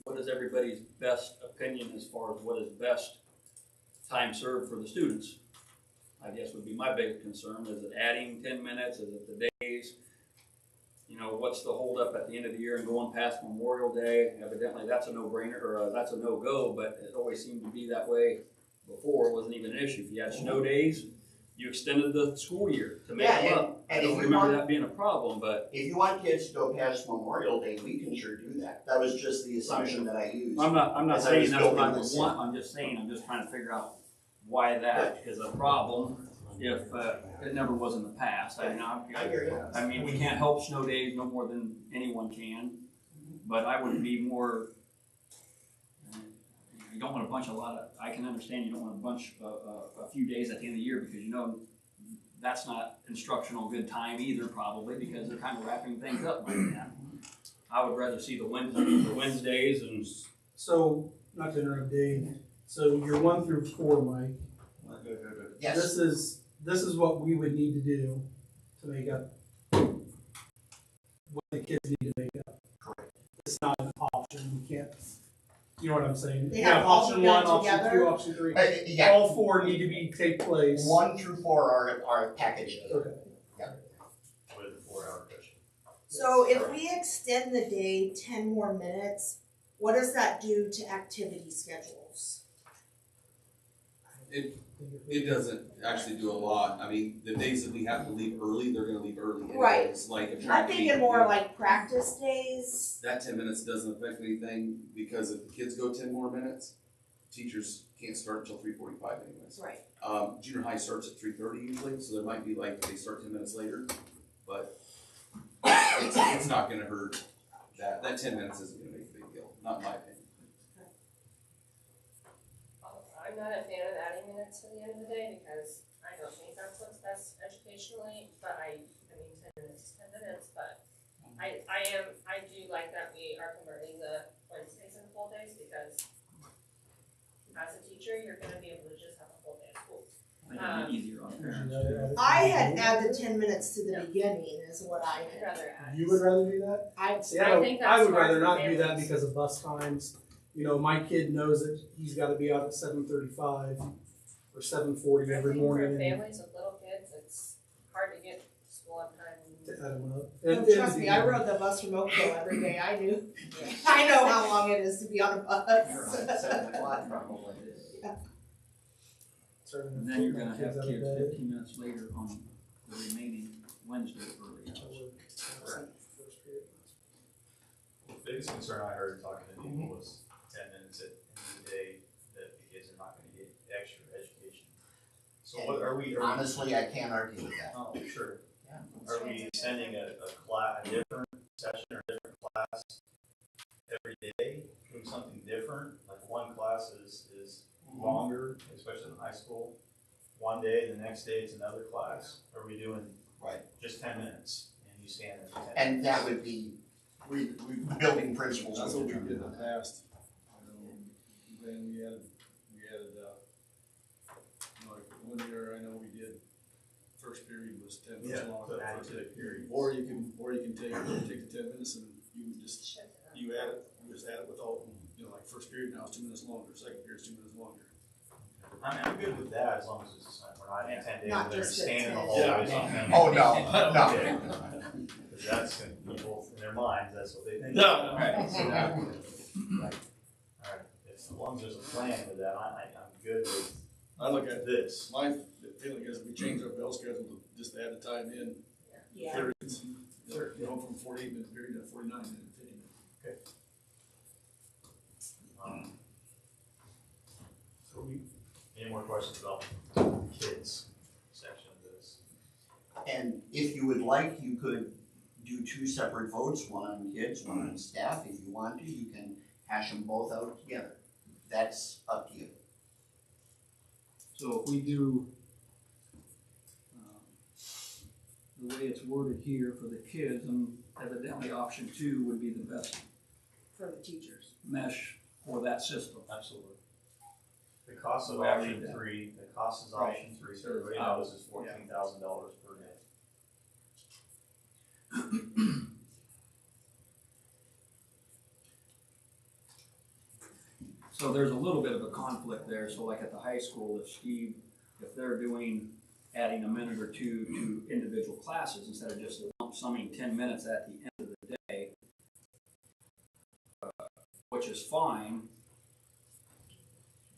what is everybody's best opinion as far as what is best time served for the students? I guess would be my big concern. Is it adding 10 minutes? Is it the days? What's the holdup at the end of the year and going past Memorial Day? Evidently that's a no-brainer, or that's a no-go, but it always seemed to be that way before. It wasn't even an issue. If you had snow days, you extended the school year to make them up. I don't remember that being a problem, but. If you want kids to go past Memorial Day, we can sure do that. That was just the assumption that I used. I'm not saying that's what I would want. I'm just trying to figure out why that is a problem if it never was in the past. I hear you. I mean, we can't help snow days no more than anyone can, but I would be more. You don't want I can understand you don't want a few days at the end of the year because that's not instructional good time either probably because they're kind of wrapping things up like that. I would rather see the Wednesdays and. So, not to interrupt Dave, so you're 1 through 4, Mike. Yes. This is what we would need to do to make up what the kids need to make up. Correct. It's not an option, you can't, you know what I'm saying? They You have all to option be 1, done option 2, together? option 3. Yeah. All 4 need to take place. 1 through 4 are packaged. Okay. What is the 4-hour question? So if we extend the day 10 more minutes, what does that do to activity schedules? It doesn't actually do a lot. I mean, the days that we have to leave early, they're gonna leave early. Right. It's like a I'm track meet. thinking more like practice days. That 10 minutes doesn't affect anything because if the kids go 10 more minutes, teachers can't start until 3:45 anyways. Right. Junior high starts at 3:30 usually, so there might be like they start 10 minutes later, but it's not gonna hurt. That 10 minutes isn't gonna make a big deal, not in my opinion. I'm not a fan of adding minutes to the end of the day because I don't think that's what's best educationally, but I mean, 10 minutes is 10 minutes, but I do like that we are converting the Wednesdays into full days, because as a teacher, you're gonna be able to just have a full day of school. I think it'd be easier on parents. I had added 10 minutes to the beginning is what I I'd had. rather add. You would rather do that? See, I think don't, I that's would smart rather for not do that families. because of bus times. You know, my kid knows that he's gotta be out at 7:35 or 7:40 every I think morning. for and families with little kids, it's hard to get to school on time. to add 'em up. Oh, And- trust me, I rode the bus from Wapello every day. I knew. I know how long it is to be on a You're bus. on 7 o'clock probably. And then you're gonna have kids 15 minutes later on the remaining Wednesday early hours. The biggest concern I heard talking to people was 10 minutes at the end of the day, that the kids are not gonna get extra education. So what are we, Honestly, I can't argue with that. oh, sure. Yeah. Are we sending a different session or different class every day, doing something different? Like one class is longer, especially in high school. One day, the next day it's another class. Are we doing Right. just 10 minutes and you stand there for 10 And minutes? that would be, building principles. That's would what we did in determine the that. past. Then we added, like one year, I know we did, first period was 10 minutes long. Add to the period. Or you can take the 10 minutes and you just, you just add it without, like first period now is 2 minutes longer, second period is 2 minutes longer. I'm good with that as long as it's not, we're not in 10 days, Not they're just at standing in the 10. hallways on 10. Oh, no. Okay. 'Cause that's, people, in their minds, that's what they think. No. Right. So that- Alright, as long as there's a plan with that, I'm good with I look at this. my feeling is if we change our bell schedule to just add the time in Yeah. periods, from 48 minute period to 49 minute, 50 minute. So any more questions about kids section of this? And if you would like, you could do 2 separate votes, one on kids, one on staff. If you want to, you can hash them both out together. That's up to you. So if we do, the way it's worded here for the kids, and evidently option 2 would be the best For the teachers. mesh for that system. Absolutely. The cost of Well, I option read that. 3, the cost is option 3, so everybody knows is $14,000 per day. So there's a little bit of a conflict there, so like at the high school, if they're adding a minute or 2 to individual classes instead of just lump summing 10 minutes at the end of the day, which is fine.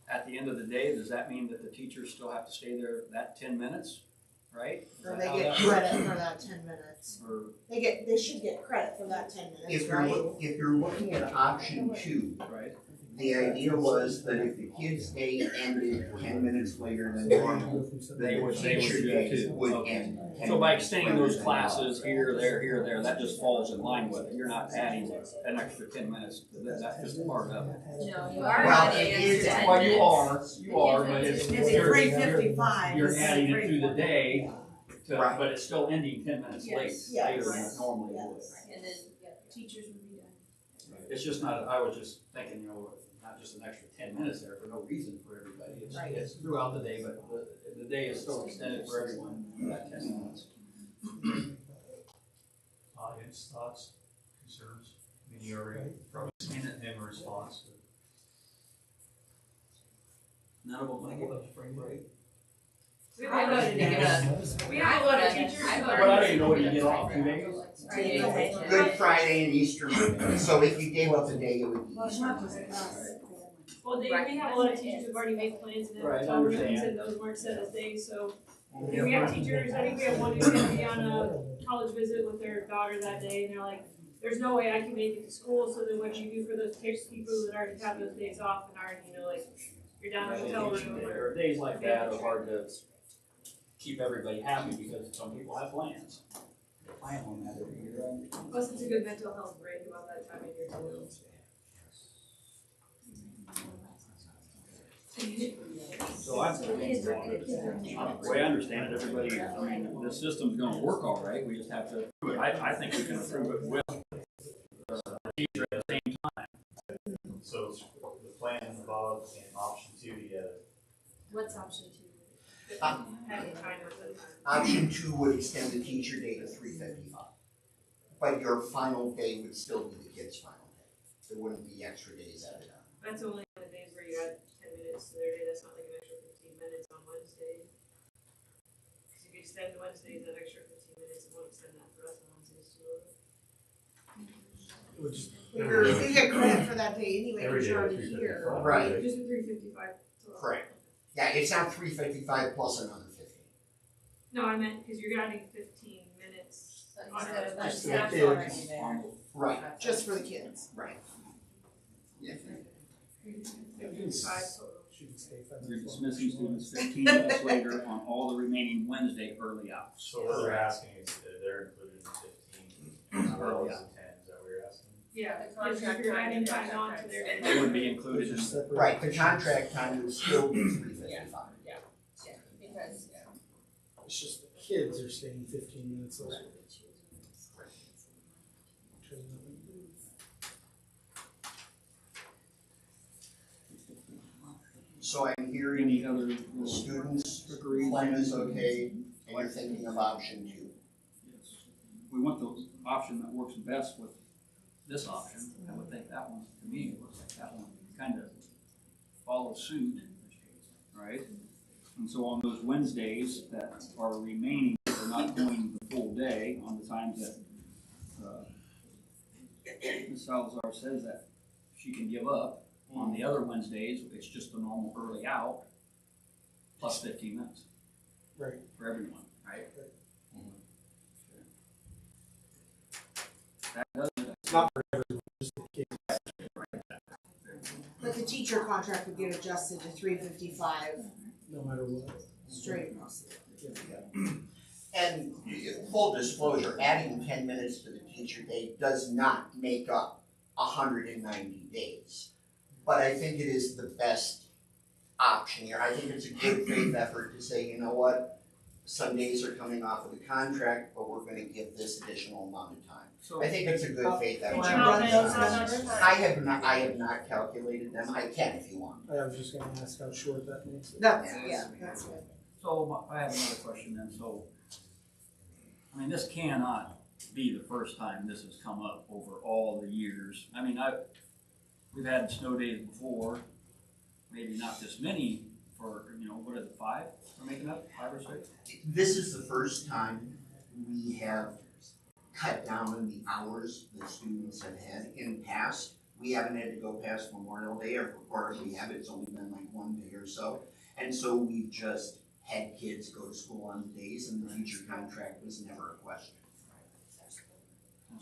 At the end of the day, does that mean that the teachers still have to stay there that 10 minutes, right? Is Or that they how get that credit works? for that 10 minutes. Or, They should get credit for that 10 minutes, If right? you're looking at option 2, right? the idea was that if the kids' day ended 10 minutes later than normal, They would teacher do day too. would Okay. end 10 So by minutes extending rather those than classes here, there, that just falls in line with it. You're not adding an extra 10 minutes. That's just part of it. No, you Well, are it adding is- extra 10 Well, you minutes. are, but it's. It's a free 55. You're It's a adding it free through the one. day, Right. but it's still ending 10 minutes late, Yes. later than Yes. it normally would. Yes. And then, teachers would be done. It's just not, I was just thinking, not just an extra 10 minutes there for no reason for everybody. Right. It's throughout the day, but the day is still extended for everyone, for that 10 minutes. Audience thoughts, concerns? I mean, you already probably seen it in response. None of them like it. Spring break. I voted to give us. We all voted teachers. But I don't even know when you get off, 2 days? Good Friday and Easter Monday. So if you gave up a day, it would be Well, it's Easter not Monday. just us. Well, we have a lot of teachers who've already made plans and Right, I then told them understand. and those weren't set as days, so. We have teachers, I think we have one who's gonna be on a college visit with their daughter that day, and they're like, there's no way I can make it to school, so then what do you do for those people that already have those days off and already, like, you're down in a hotel room There or. are days like that are hard to keep everybody happy because some people have plans. They plan on that every year. Plus, it's a good mental health break about that time of year too. So I'm, the way I understand it, everybody, I mean, the system's gonna work all right, we just have to approve it. I think we can approve it with the teacher at the same time. So the plan above and option 2 together. What's option 2? Having timer for the time. Option 2 would extend the teacher day to 3:55. But your final day would still be the kid's final day. There wouldn't be extra days added on. That's only on the days where you add 10 minutes to their day, that's not like an extra 15 minutes on Wednesday. Because if you extend Wednesdays, that extra 15 minutes, it won't extend that for us on Wednesdays too. You get credit for that day anyway, Every because day you're at already here. 3:55. Right. Just at 3:55. Correct. Yeah, it's not 3:55 plus another 15. No, I meant because you're adding 15 minutes on Instead of a. the staff's already there. Right. Just for the kids. Right. Yeah. 55 total. She can stay 5 You're minutes dismissing longer. students 15 minutes later on all the remaining Wednesday early hours. So what they're asking is that they're included in 15 as well as the 10, is that what you're asking? Yeah, The because if contract you're time adding and time the on to contract their. time. It would be included in. Separate. Right, the contract time would still be 3:55. Yeah, because, It's just the kids are staying 15 minutes later. So I'm hearing Any other the students' agree? plan is okay, and you're thinking of option 2. Yes. We want the option that works best with this option. I would think that one, to me, it looks like that one kind of follows suit, right? And so on those Wednesdays that are remaining, we're not going the full day on the times that, Ms. Salazar says that she can give up. On the other Wednesdays, it's just a normal early out, plus 15 minutes. Right. For everyone, right? That does it. Not for everyone, just the kids. But the teacher contract would get adjusted to 3:55 No matter what. straight across. And full disclosure, adding 10 minutes to the teacher day does not make up 190 days. But I think it is the best option here. I think it's a good faith effort to say, you know what? Some days are coming off of the contract, but we're gonna give this additional amount of time. So I think it's a good faith effort. Did you run those numbers? I have not calculated them. I can if you want. I was just gonna ask how short that makes it. That's good. So I have another question then, so, I mean, this cannot be the first time this has come up over all the years. I mean, we've had snow days before, maybe not this many for, what is it, 5 we're making up, 5 or 6? This is the first time we have cut down on the hours that students have had in past. We haven't had to go past Memorial Day, or if we have, it's only been like 1 day or so. And so we've just had kids go to school on the days, and the teacher contract was never a question.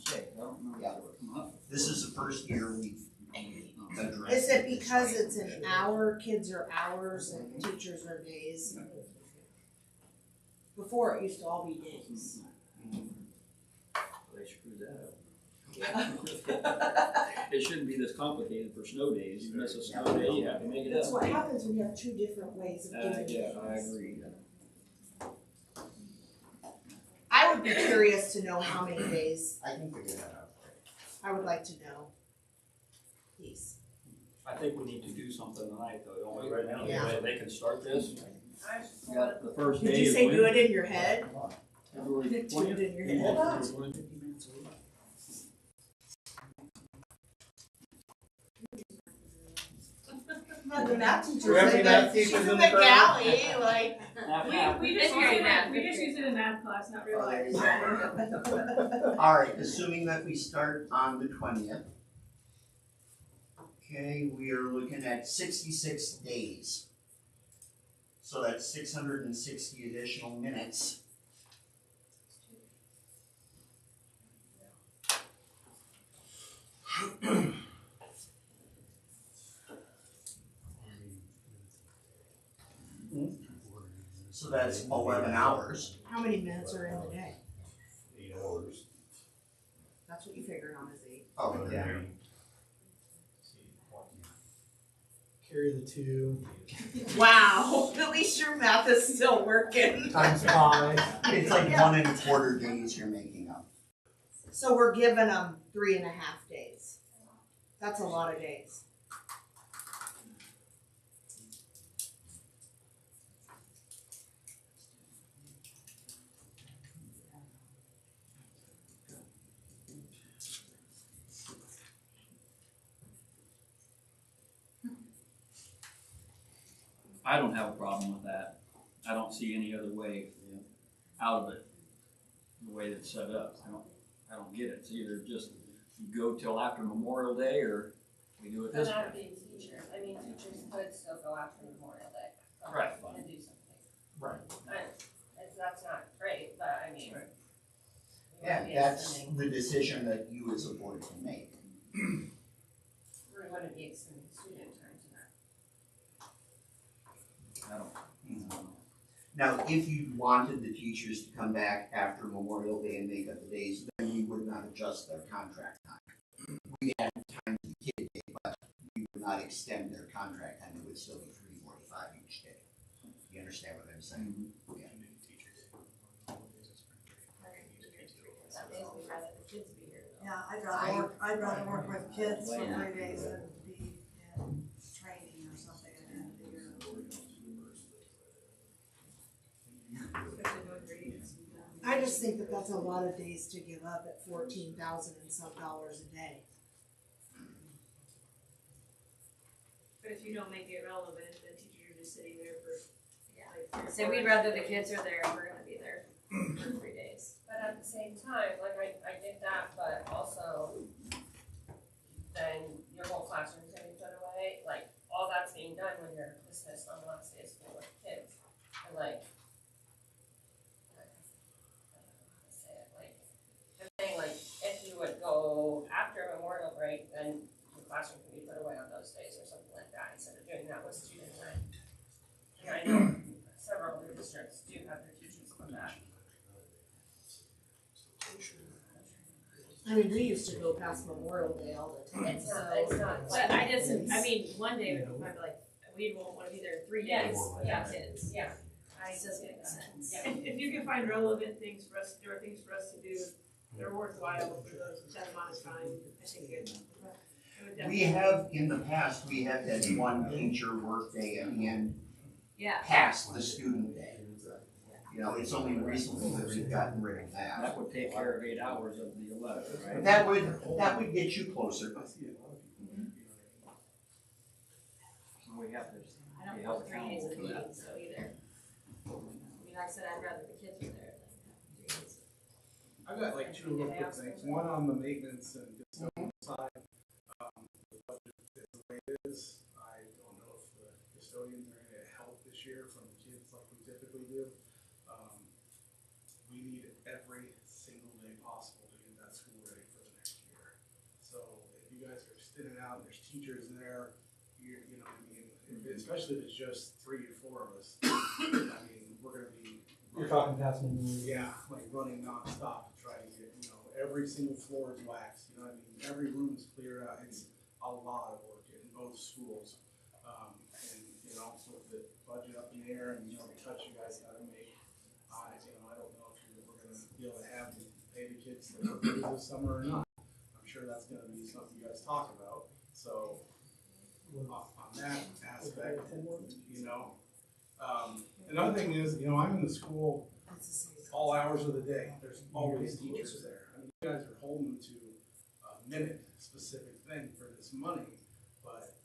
I don't remember if it would come up. This is the first year we've addressed. Is it because it's an hour, kids are hours and teachers are days? Before it used to all be days. They screwed that up. It shouldn't be this complicated for snow days. You miss a snow day, you have to make it up. That's what happens when you have 2 different ways of giving Yeah, days. I agree. I would be curious to know how many days. I can figure that out. I would like to know. Please. I think we need to do something tonight though, don't we, right now? Yeah. They can start this. We got the first day Did you is say when? do it in your head? February Do it 20th. in your head. Well, the math teacher Every said math that teacher's she's in in the the crowd. galley, like. We just use it in math class, not realize. All right, assuming that we start on the 20th. Okay, we are looking at 66 days. So that's 660 additional minutes. So that's 11 hours. How many minutes are in the day? 8 hours. That's what you figured on is 8. Oh, yeah. carry the 2, Wow, at least your math is still working. times 5. It's like 1.25 days you're making up. So we're giving them 3.5 days. That's a lot of days. I don't have a problem with that. I don't see any other way out of it, the way it's set up. I don't get it. It's either just you go till after Memorial Day or we do it But this not way. being teachers, I mean, teachers could still go after Memorial Day. Right. And do something. Right. That's not great, but I mean. Right. we might Yeah, be that's extending- the decision that you as a board can make. We wouldn't be extending student time to that. I don't. Now, if you wanted the teachers to come back after Memorial Day and make up the days, then we would not adjust their contract time. We add time to the kid day, but we would not extend their contract time. It would still be 3:45 each day. You understand what I'm saying? Yeah. That means we'd rather the kids be here though. Yeah, I'd rather work with kids for 3 days than be in training or something at the end of the year. I just think that that's a lot of days to give up at 14,000 and some dollars a day. But if you don't make it relevant, then teachers are just sitting there for, like. Say we'd rather the kids are there, we're gonna be there for 3 days. But at the same time, like I get that, but also then your whole classroom's gonna be put away, like all that's being done when you're dismissed on the last day of school with kids. And like, I don't know how to say it, like, I'm saying like, if you would go after Memorial break, then the classroom can be put away on those days or something like that, instead of doing that with student time. And I know several other districts do have their teachers come back. I mean, we used to go past Memorial Day all the time, It's so. not. But I mean, one day would be like, we won't wanna be there 3 days Yes, with yeah. our kids. Yeah. It doesn't make sense. Yeah. If you can find relevant things for us, there are things for us to do, they're worthwhile for those, that amount of time, I think it would definitely. We have, in the past, we have had one teacher work day and Yeah. past the student day. You know, it's only recently that we've gotten rid of that. That would take care of 8 hours of the 11, right? That would get you closer. So we have to. I don't know 3 days of meetings though either. I mean, like I said, I'd rather the kids were there than 3 days. I've got like 2 real quick things, one on the maintenance and custodial side. The budget is the way it is. I don't know if the custodians are gonna get help this year from the kids like we typically do. We need every single day possible to get that school ready for the next year. So if you guys are extending out and there's teachers there, you know what I mean, especially if it's just 3 or 4 of us, I mean, we're gonna be. You're talking past me. Yeah, like running nonstop to try to get, you know, every single floor is waxed, you know what I mean? Every room is cleared out. It's a lot of work in both schools. And, you know, with the budget up in the air and, you know, the cuts you guys gotta make, you know, I don't know if we're gonna be able to have to pay the kids to work this summer or not. I'm sure that's gonna be something you guys talk about. So, on that aspect, you know. Another thing is, you know, I'm in the school all hours of the day. There's always teachers there. I mean, you guys are holding to a minute specific thing for this money, but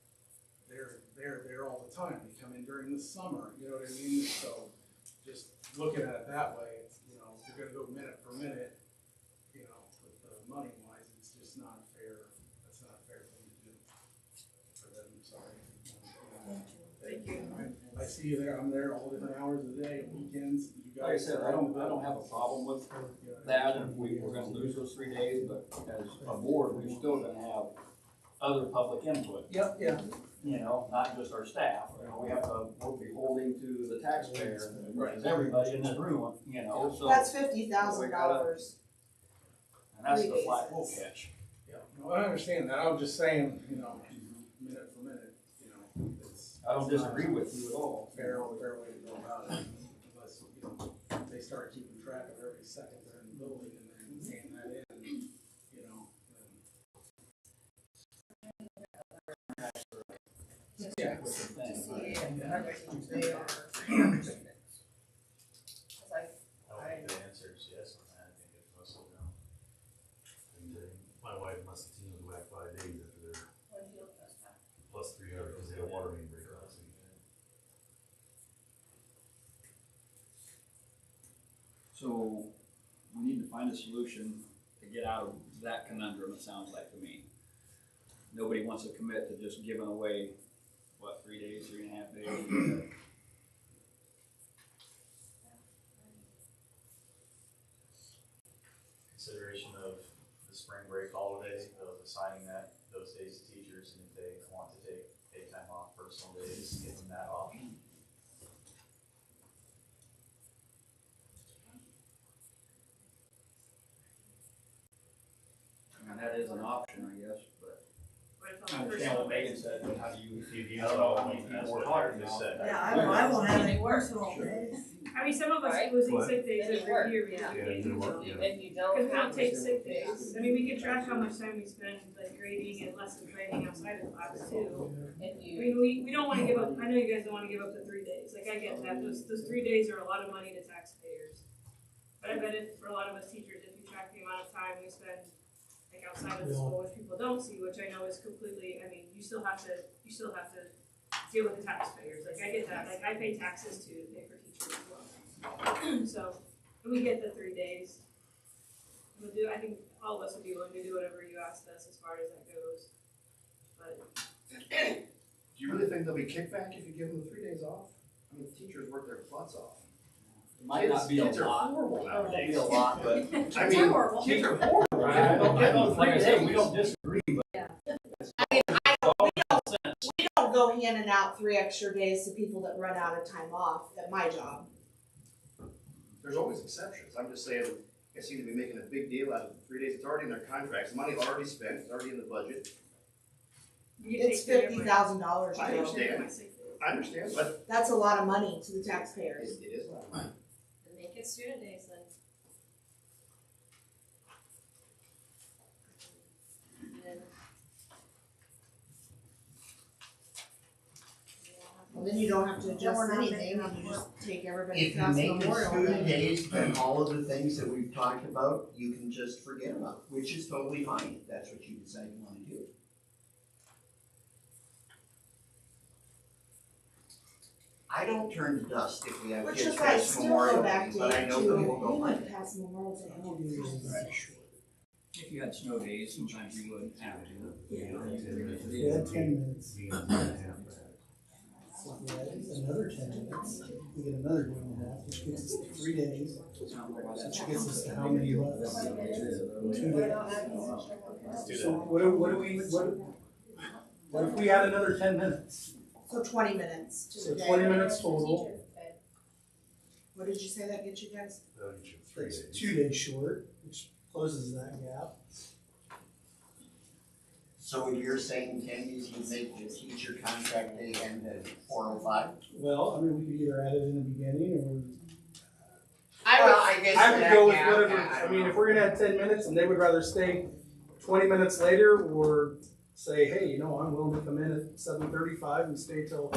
they're there all the time. They come in during the summer, you know what I mean? So just looking at it that way, you know, if you're gonna go minute for minute, you know, with the money wise, it's just not fair. That's not a fair thing to do for them, sorry. Thank you. I see you there, I'm there all different hours of the day, weekends, you guys. Like I said, I don't have a problem with that, if we're gonna lose those 3 days, but as a board, we're still gonna have other public input. Yep, yeah. You know, not just our staff, you know, we'll be holding to the taxpayer, as everybody in this room, you know, so. That's $50,000. And that's the flat we'll catch. Yeah, no, I understand that, I was just saying, you know, minute for minute, you know, it's, I don't disagree with you at all. fair way to go about it, unless, they start keeping track of every second they're in the building and then hand that in, then. Yeah. To see if other teachers they are students. Cause I don't think the answer is yes on that. I think it's most of them. My wife must have teamed back 5 days after their when field goes back. plus 300 because they had a water main break last weekend. So we need to find a solution to get out of that conundrum, it sounds like to me. Nobody wants to commit to just giving away, 3 days, 3.5 days? Consideration of the spring break holiday, of assigning those days to teachers, and if they want to take paid time off, personal days, give them that option. I mean, that is an option, I guess, but But I understand what Megan said, but how do you, You I don't know how many people we're talking just about. said. Yeah, I won't have any personal days. I mean, some of us Right. losing What? sick days And you every work, year, yeah. because Yeah, you didn't work, yeah. If you don't we don't have. take sick days. I mean, we can track how much time we spend like grading and lesson planning outside of class too. If I you, mean, we don't wanna give up, I know you guys don't wanna give up the 3 days, like I get that, those 3 days are a lot of money to taxpayers. But I bet if, for a lot of us teachers, if you track the amount of time we spend like outside of the school, which people don't see, which I know is completely, I mean, you still have to deal with the taxpayers, like I get that, like I pay taxes too, to pay for teachers as well. So, and we get the 3 days. I think all of us would be willing to do whatever you asked us as far as that goes. But Do you really think there'll be kickback if you give them the 3 days off? I mean, teachers work their butts off. it might not be a Kids are lot. horrible Might not nowadays. be a lot, but I mean, horrible. kids are horrible. like I said, we don't disagree, but We don't go handing out 3 extra days to people that run out of time off at my job. There's always exceptions. I'm just saying, I seem to be making a big deal out of the 3 days. It's already in their contracts. Money already spent. It's already in the budget. you can It's take $50,000, I Joe. understand. I understand, but That's a lot of money to the taxpayers. it is a lot of money. And make it student days then. And Well, then you don't have to Then adjust we're not anything, making and you just take everybody If you past make it Memorial student Day. days, then all of the things that we've talked about, you can just forget about, which is totally fine if that's what you decide you wanna do. I don't turn to dust if we have Which kids is why I past still Memorial go back Day, to, but I know people we don't like went it. past Memorial Day. if you had snow days, sometimes you wouldn't have to. We had 10 minutes. So if we had another 10 minutes, we get another day and a half, which gets us to 3 days, which gets us to how many left? 2 days. So what if we had another 10 minutes? So 20 minutes to So the day. 20 minutes total, What did you say that gets you guys? That'll get you 3 that's days. 2 days short, which closes that gap. So what you're saying, Kenny, is you make the teacher contract day end at 4:05? Well, I mean, we could either add it in the beginning or. I guess I would that- go with yeah, whatever, yeah, I mean, if we're gonna have 10 minutes and they would rather stay 20 minutes later, or say, hey, I'm willing to come in at 7:35 and stay till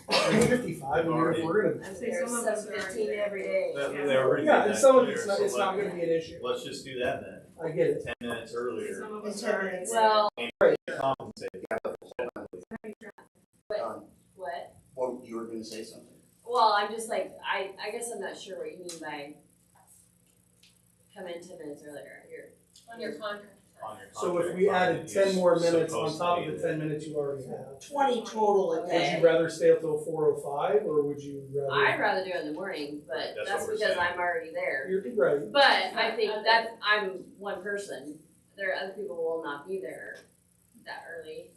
8:55, and if we're gonna. I'd say some of us are 7:15 every day. Yeah, and some of it's not gonna be an issue, Let's just do that then, I get it. 10 minutes Some earlier. of In us 10 are. minutes. Well, Compensate. what? Well, you were gonna say something. Well, I'm just like, I guess I'm not sure what you mean by come in 10 minutes earlier. on your contract. On your So if contract, we added you're 10 more minutes on supposed top to of be the 10 minutes you already have, 20 total a would day. you rather stay until 4:05, or would you I'd rather? rather do it in the morning, but That's that's what we're because saying. I'm already there. You're right, But I think that I'm one person. There are other people who will not be there that early.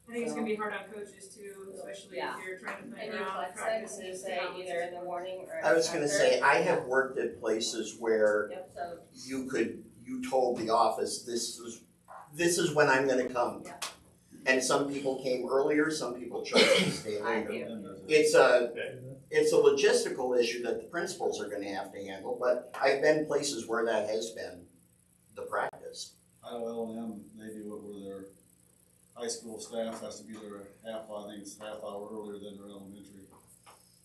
I think it's gonna be hard on coaches too, especially if Yeah. you're trying to plan And you around flex it, practices. and you say either in the morning or. I was gonna say, I have worked at places where Yep, so you told the office, this is when I'm gonna come. Yeah. And some people came earlier, some people chose to stay I later. do. It's a logistical issue that the principals are gonna have to handle, but I've been places where that has been the practice. I know L&M, they do it where their high school staff has to be there half hour earlier than their elementary.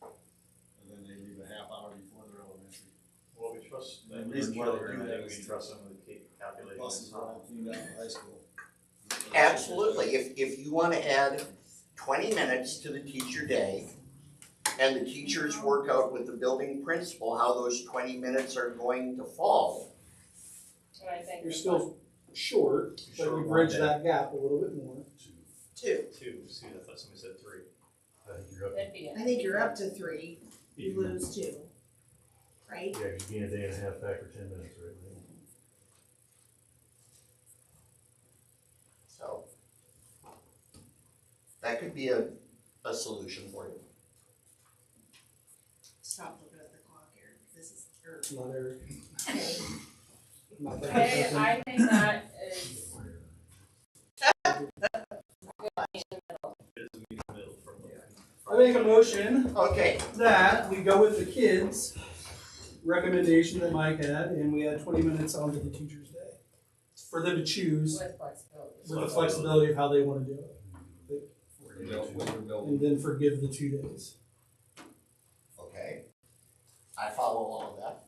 And then they leave a half hour before their elementary. Well, we trust The them, reason why they do that we is trust them with calculating. Buses are all cleaned out in high school. Absolutely, if you wanna add 20 minutes to the teacher day, and the teachers work out with the building principal how those 20 minutes are going to fall. And I think You're it's still short, but you bridge that gap a little bit more. Two. See, I thought somebody said 3. I think you're up. that'd be it. I think you're up to 3, you lose 2, right? Yeah, you gain a day and a half back for 10 minutes, right? So that could be a solution for you. Stop looking at the clock, Eric, this is, Not Eric. I think that is. I make a motion Okay, that we go with the kids' recommendation that Mike had, and we add 20 minutes onto the teacher's day for them to choose With flexibility. with the flexibility of how they want to do it, With their building. and then forgive the 2 days. okay. I follow all of that.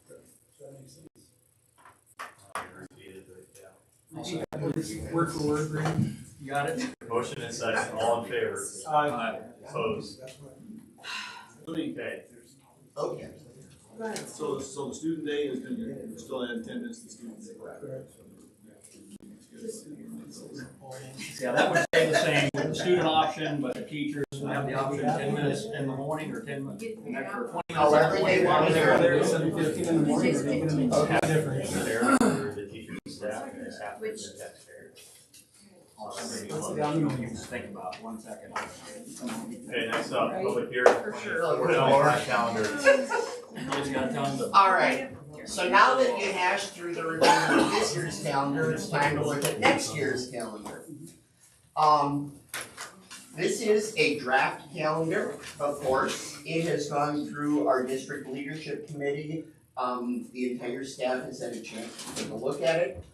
Does that make sense? Yeah. Word for word, Brandon. You got it? Motion and second, all in favor? Opposed? Okay. Okay. go ahead. So the student day is gonna, we're still adding 10 minutes to the student day. Yeah, that would stay the same with the student option, but the teachers will have the option 10 minutes in the morning or 10 minutes, an extra 20 minutes. However they want to do They're it. there at 7:15 in the morning, they're gonna make a difference. There for the teachers and staff, and it's half for the taxpayers. Think about it, 1 second. Okay, next up, public hearing. For sure. Calendar. Just gotta tell them to. All right, so now that you hashed through the remainder of this year's calendar, it's time to look at next year's calendar. This is a draft calendar, of course. It has gone through our district leadership committee. The entire staff has had a chance to take a look at it.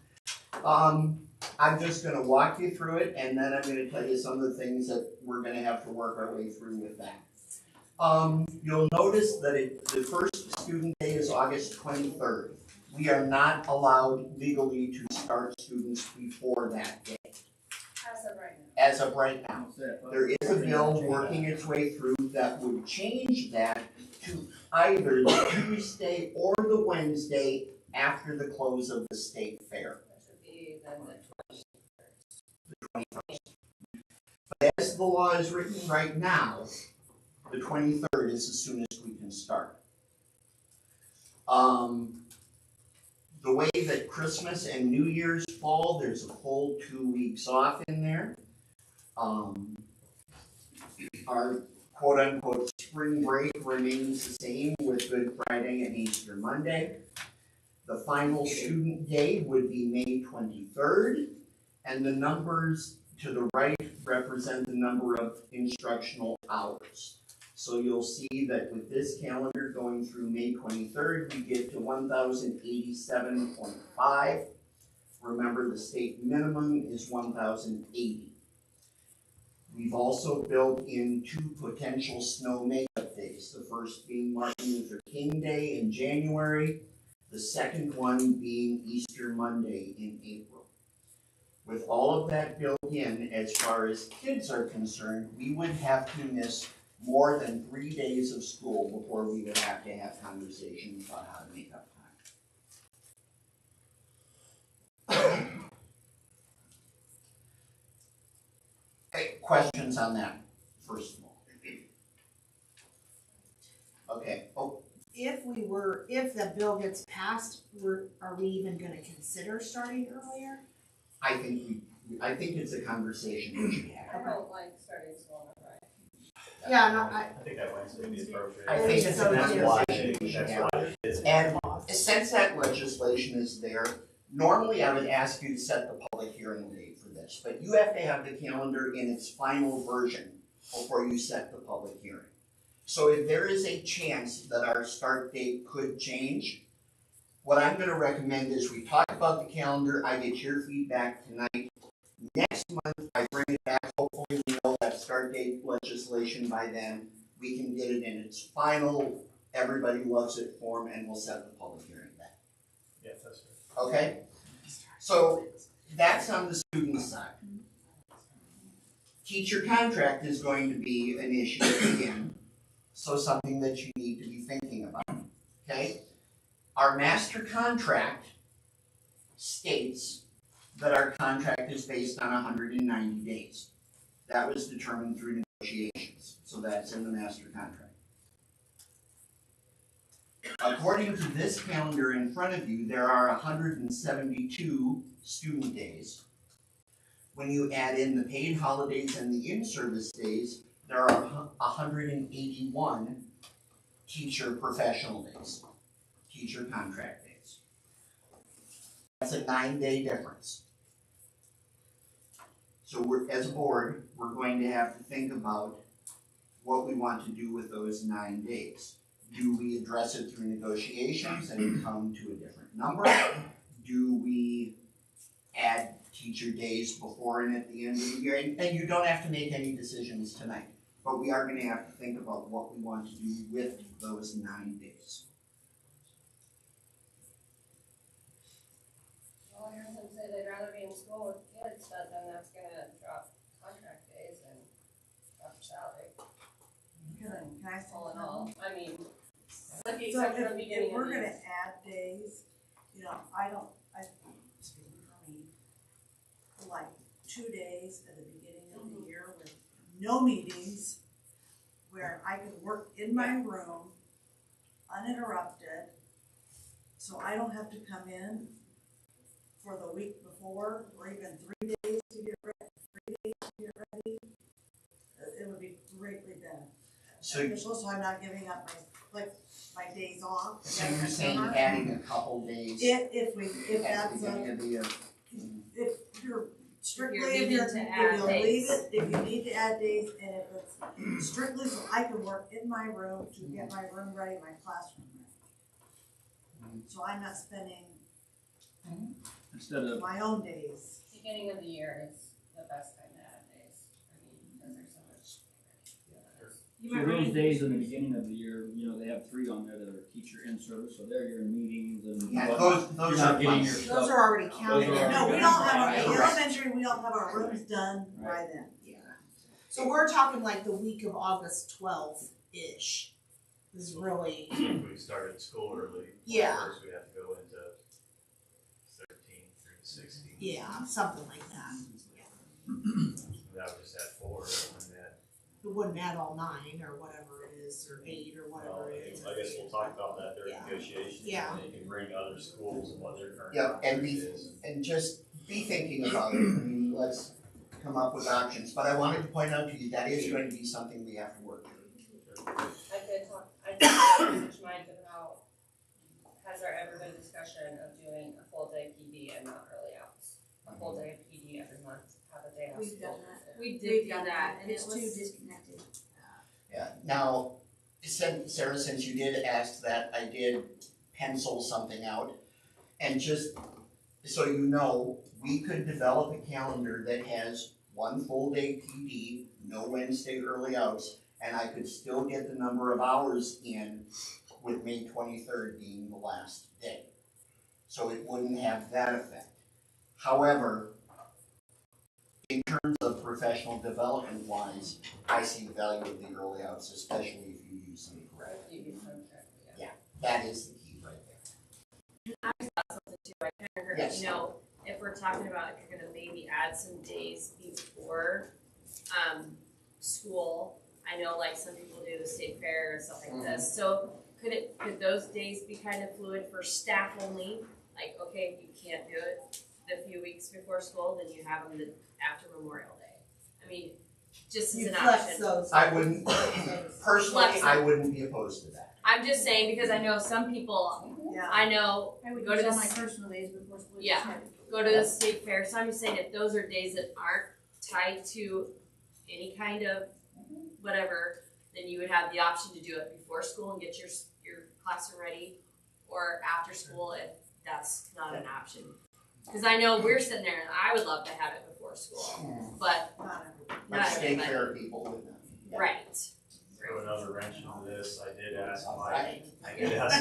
I'm just gonna walk you through it, and then I'm gonna tell you some of the things that we're gonna have to work our way through with that. You'll notice that the first student day is August 23rd. We are not allowed legally to start students before that day. As of right now. There is a bill working its way through that would change that to either the Tuesday or the Wednesday after the close of the state fair. That should be then The 21st. But as the law is written right now, the 23rd is as soon as we can start. The way that Christmas and New Year's fall, there's a whole 2 weeks off in there. Our quote-unquote spring break remains the same with Good Friday and Easter Monday. The final student day would be May 23rd, and the numbers to the right represent the number of instructional hours. So you'll see that with this calendar going through May 23rd, we get to 1,087.5. Remember, the state minimum is 1,080. We've also built in 2 potential snow makeup days, the first being Martin Luther King Day in January, the second one being Easter Monday in April. With all of that built in, as far as kids are concerned, we would have to miss more than 3 days of school before we would have to have conversations about how to make up time. Okay, questions on that, first of all? Okay, If the bill gets passed, are we even gonna consider starting earlier? I think it's a conversation we should have. I don't like starting school on a Friday. Yeah, no, I think that Wednesday would be appropriate. I think it's a So conversation we should That's have. why it's. And since that legislation is there, Normally, I would ask you to set the public hearing date for this, but you have to have the calendar in its final version before you set the public hearing. So if there is a chance that our start date could change, what I'm gonna recommend is we talk about the calendar, I get your feedback tonight. Next month, I bring it back, hopefully we know that start date legislation by then. We can get it in its final, everybody loves it form, and we'll set the public hearing then. Yes, that's right. Okay? So that's on the student side. Teacher contract is going to be an issue again, so something that you need to be thinking about, okay? Our master contract states that our contract is based on 190 days. That was determined through negotiations, so that's in the master contract. According to this calendar in front of you, there are 172 student days. When you add in the paid holidays and the in-service days, there are 181 teacher professional days, teacher contract days. That's a 9-day difference. So as a board, we're going to have to think about what we want to do with those 9 days. Do we address it through negotiations and come to a different number? Do we add teacher days before and at the end of the year? And you don't have to make any decisions tonight, but we are going to have to think about what we want to do with those 9 days. Well, I heard them say they'd rather be in school with kids, but then that's gonna drop contract days and drop your salary. Can I say All in something? all, I mean, with the So exception of the beginning if we're of gonna these. add days, you know, speaking for me, like 2 days at the beginning of the year with no meetings, where I could work in my room uninterrupted, so I don't have to come in for the week before, or even 3 days to get ready, 3 days to get ready. It would be greatly beneficial, so I'm not giving up my days off. So you're saying adding a couple days If at that's the beginning of the year? if you're strictly, If if you're you're, needing to if add you'll days. leave it, if you need to add days, and if it's strictly so I can work in my room to get my room ready, my classroom ready. So I'm not spending Instead of, my own days. Beginning of the year is the best time to add days, I mean, because there's so much. You so might run those into days in the issues. beginning of the year, you know, they have 3 on there that are teacher in service, so there you're in meetings and. Yeah, whatnot. those You're not are getting fine. your Those stuff. are already counted. Those are No, we already don't have, Correct. in elementary, we don't have our rooms done by Right. then. Yeah. So we're talking like the week of August 12th-ish is really, If we started school early, Yeah. first we have to go into 13 through 16. yeah, something like that. Yeah. That would just add 4, and then, It wouldn't add all 9 or whatever it is, or 8 or whatever it is. I guess we'll talk about that during Yeah. negotiations. Yeah. And you can bring other schools and what their current Yep, and contract is. and just be thinking about it. I mean, let's come up with options, but I wanted to point out to you that is going to be something we have to work through. I did message Mike about, has there ever been discussion of doing a full day PD and not early outs? A full day of PD every month, have a day off We've school. done that. We did do that, and it It's was too disconnected. Yeah, now, Sarah, since you did ask that, I did pencil something out. And just so you know, we could develop a calendar that has 1 full day PD, no Wednesday early outs, and I could still get the number of hours in with May 23rd being the last day. So it wouldn't have that effect. However, in terms of professional development wise, I see the value of the early outs, especially if you use them correctly. You use them correctly, yeah. That is the key right there. I just thought something too, I kind of heard, Yes. you know, if we're talking about if you're gonna maybe add some days before, school, I know like some people do the state fair and stuff like this, so could those days be kind of fluid for staff only? Like, okay, if you can't do it the few weeks before school, then you have them after Memorial Day. I mean, just as You an flex option. those. I wouldn't, personally, Flex. I wouldn't be opposed to that. I'm just saying because I know some people, Yeah. I know, I would go to use all the, my personal days before school Yeah. started. go to the state fair, so I'm just saying if those are days that aren't tied to any kind of whatever, then you would have the option to do it before school and get your classroom ready, or after school if that's not an option. Cause I know we're sitting there and I would love to have it before school, but Not But not state everybody. fair people would not. Yeah. Right. Throw another wrench into this, I did ask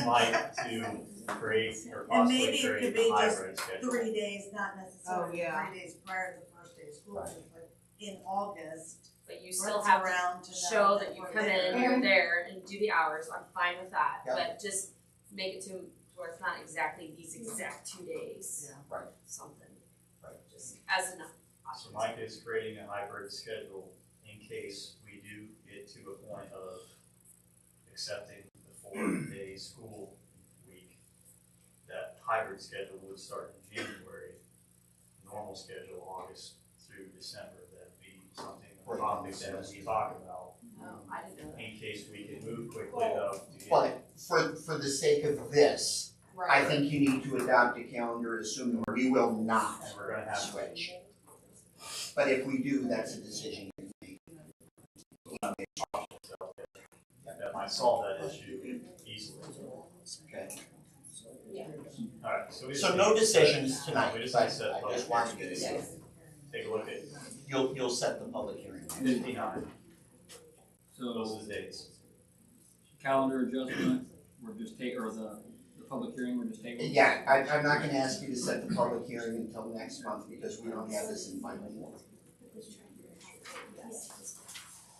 Mike to create or And possibly maybe it create could a be just hybrid schedule. 3 days, not necessarily Oh, yeah. 3 days prior to the first day of school, Right. but in August. But you still runs have around to to show know that you we're come there. in, you're there, and do the hours. I'm fine with that. Yeah. But just make it to where it's not exactly these exact 2 days. Yeah. Right. Something. Right. Just as an So option. Mike is creating a hybrid schedule in case we do get to a point of accepting the 4-day school week. That hybrid schedule would start in January, normal schedule August through December. That'd be something, a topic that we talk about Oh, I didn't know that. in case we can move quickly enough to get. But for the sake of this, I Right. think you need to adopt a calendar assuming we will not And we're gonna have to switch. But if we do, that's a decision you make. that might solve that issue easily. Okay. Alright, so we just So need no to decisions set- tonight, We just but need to set I public just wanted hearing you to dates. say, Take a look at you'll set the public hearing. 59, those So are the dates. calendar adjustment, we're just or the public hearing, we're just taking. Yeah, I'm not gonna ask you to set the public hearing until next month because we don't have this in final form.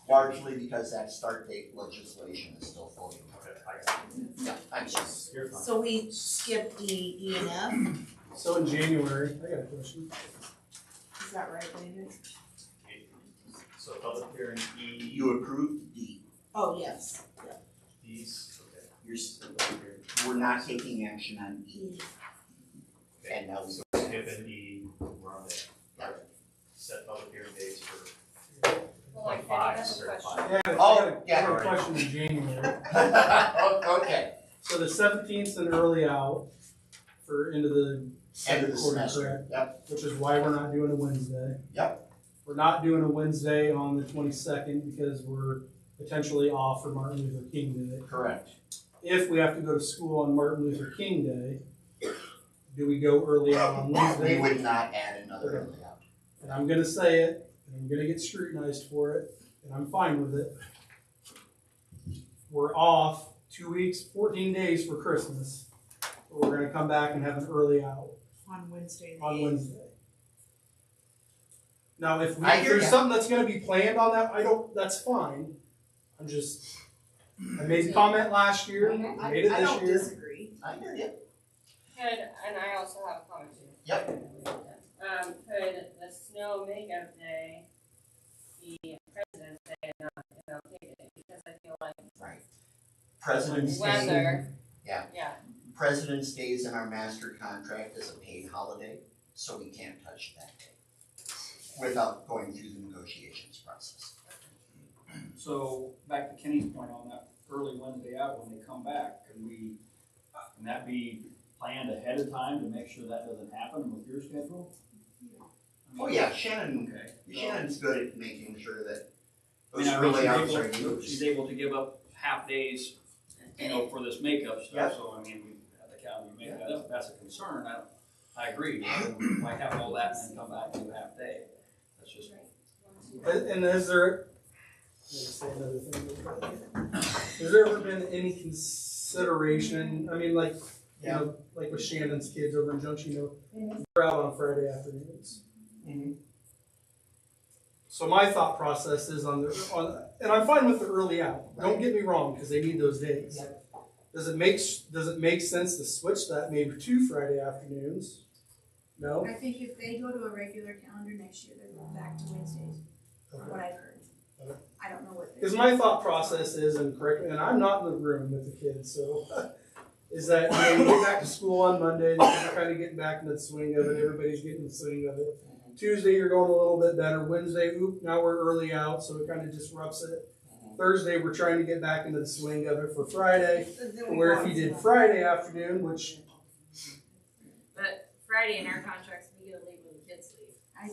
Largely because that start date legislation is still floating. Okay, I got it. Yeah, I'm sorry. You're fine. So we skipped E and F, So in January, I got a question. is that right, David? So public hearing E, You approved D. Oh, yes. D's, okay. You're, we're not taking action on E. And now So we. skipping E, we're on there. Alright. Set public hearing dates for Well, like, five, I have a certified. question. Yeah, Oh, I got a yeah. question in January. Okay, So the 17th's an early out for into the end of second the quarter, semester, correct? yep, Which is why we're not doing a Wednesday. Yep. We're not doing a Wednesday on the 22nd because we're potentially off for Martin Luther King Day. correct. If we have to go to school on Martin Luther King Day, do we go early out on Wednesday? We would not add another Okay. early out. And I'm gonna say it, and I'm gonna get scrutinized for it, and I'm fine with it. We're off 2 weeks, 14 days for Christmas, but we're gonna come back and have an early out On Wednesday. on Wednesday. Now, if I hear there's ya. something that's gonna be planned on that, that's fine. I made a comment last year, I made it I this don't year. disagree. I hear you. And I also have a comment too. Yep. Could the snow makeup day be President's Day and not MLK Day? Because I feel like Right. President's Day, weather. Yeah. Yeah, President's Day is in our master contract as a paid holiday, so we can't touch that day without going through the negotiations process. So back to Kenny's point on that early Wednesday out when they come back, can that be planned ahead of time to make sure that doesn't happen with your schedule? Oh yeah, Shannon, Okay. Shannon's good at making sure that I mean, those I early mean, outs are used. she's able to give up half days, for this makeup stuff, Yep. so I mean, we have the calendar make that up, that's a concern, I agree. Why have all that and then come back and do half day? That's just. And is there, let me say another thing. Has there ever been any consideration, I mean, like, you know, like with Shannon's kids over in Junction, they're out on Friday afternoons. So my thought process is and I'm fine with the early out, don't get me wrong, because they need those days. Does it make sense to switch that maybe to Friday afternoons? No? I think if they go to a regular calendar next year, they're going back to Wednesdays, from what I've heard. Okay. I don't know what. Because my thought process is, and I'm not in the room with the kids, so, is that, you get back to school on Monday, they're kind of getting back into the swing of it, everybody's getting the swing of it. Tuesday, you're going a little bit better. Wednesday, now we're early out, so it kind of disrupts it. Thursday, we're trying to get back into the swing of it for Friday. And then we Where go if you on did to- Friday afternoon, which But Friday in our contracts, we get to leave when the kids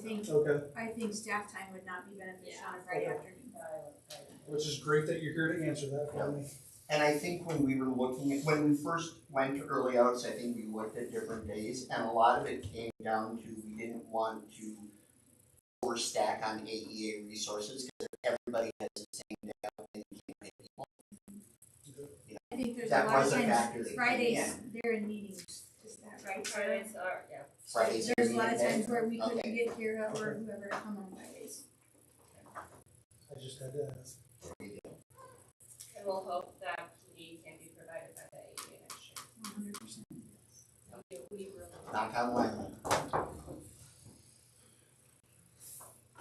leave. okay, I think staff time would not be beneficial on a Friday afternoon. which is great that you're here to answer that for me. And I think when we were looking at, when we first went to early outs, I think we looked at different days, and a lot of it came down to we didn't want to overstack on AEA resources, because if everybody has the same day out, then you can't get people. I think there's a That lot of was a factor times that came Fridays, in. they're in meetings, is that right? Sarah? Fridays are, yeah. Fridays There's are a lot of meeting times day? where we couldn't Okay. get Kira or whoever to come on Fridays. I just had to ask. And we'll hope that PD can be provided by the AEA next year. 100%. We really. Knock on wood.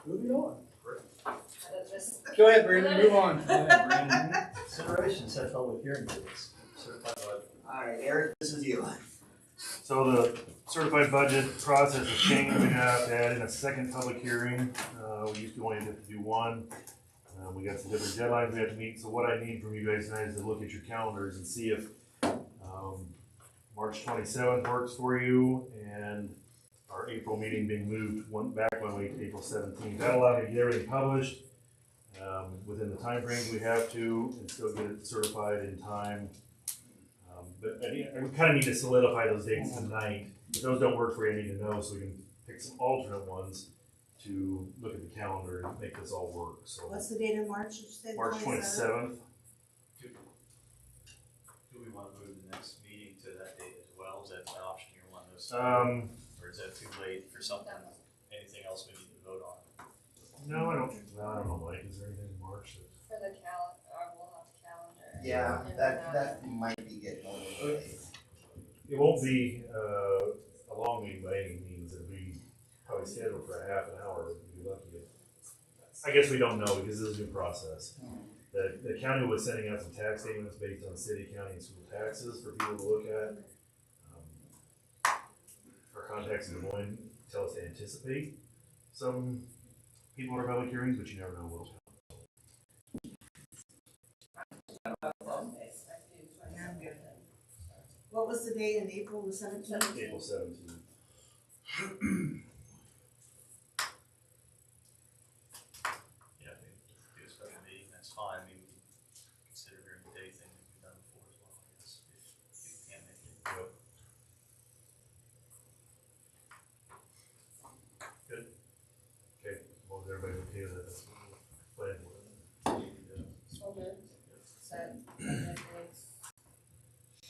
Moving on. Just. Go ahead, Brandon, move on. Consideration set public hearing dates, certified budget. Alright, Eric, this is you. So the certified budget process has changed. We have to add in a second public hearing. We used to only have to do one. We got some different deadlines we have to meet. So what I need from you guys tonight is to look at your calendars and see if March 27th works for you, and our April meeting being moved back 1 week to April 17th. That'll allow me to get everything published within the time frame we have to, and still get it certified in time. But we kind of need to solidify those dates tonight. If those don't work for you, I need to know so we can pick some alternate ones to look at the calendar and make this all work. So What's the date of March? Did you say the March 27th? 27th. Do we want to move the next meeting to that date as well? Is that an option you're wanting us or is that too late for something, anything else we need to vote on? No, I don't know, Mike. Is there anything in March that? For the we'll have the calendar. Yeah, And that might be getting a little late. It won't be a long meeting by any means. It'll be probably scheduled for a half an hour. If you're lucky. I guess we don't know because this is a new process. The county was sending out some tax statements based on city, county, and school taxes for people to look at. Our contacts in Des Moines tell us to anticipate some people at our public hearings, but you never know what'll What was the date in April, the 17th? April 17th. Yeah, if we do a special meeting, that's fine. I mean, we can consider during the day thing that we've done before as well, I guess, if you can't make it. Yep. Good. Okay, well, is everybody okay with that? That's what we'll plan for. So moved. Set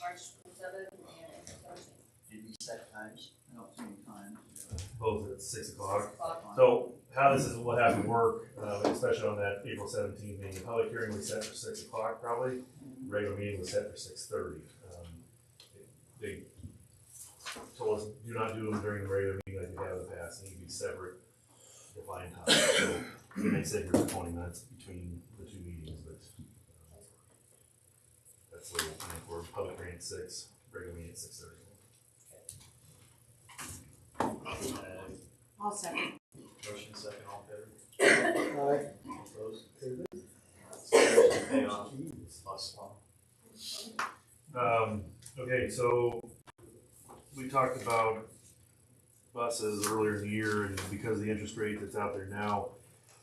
March 27th and April 17th. Did we set times? I don't see any time. Both at 6 o'clock. 6 o'clock. So how this is, will have to work, especially on that April 17th meeting, the public hearing was set for 6 o'clock probably. Regular meeting was set for 6:30. They told us, do not do them during the regular meeting like we have in the past, they need to be separate, defined times. So we may say for 20 minutes between the two meetings, but that's the way we'll plan for public hearing at 6, regular meeting at 6:30. I'll second. Motion second, all in favor? Alright. All opposed? Consideration pay off bus loan. Okay, so we talked about buses earlier in the year, and because of the interest rate that's out there now,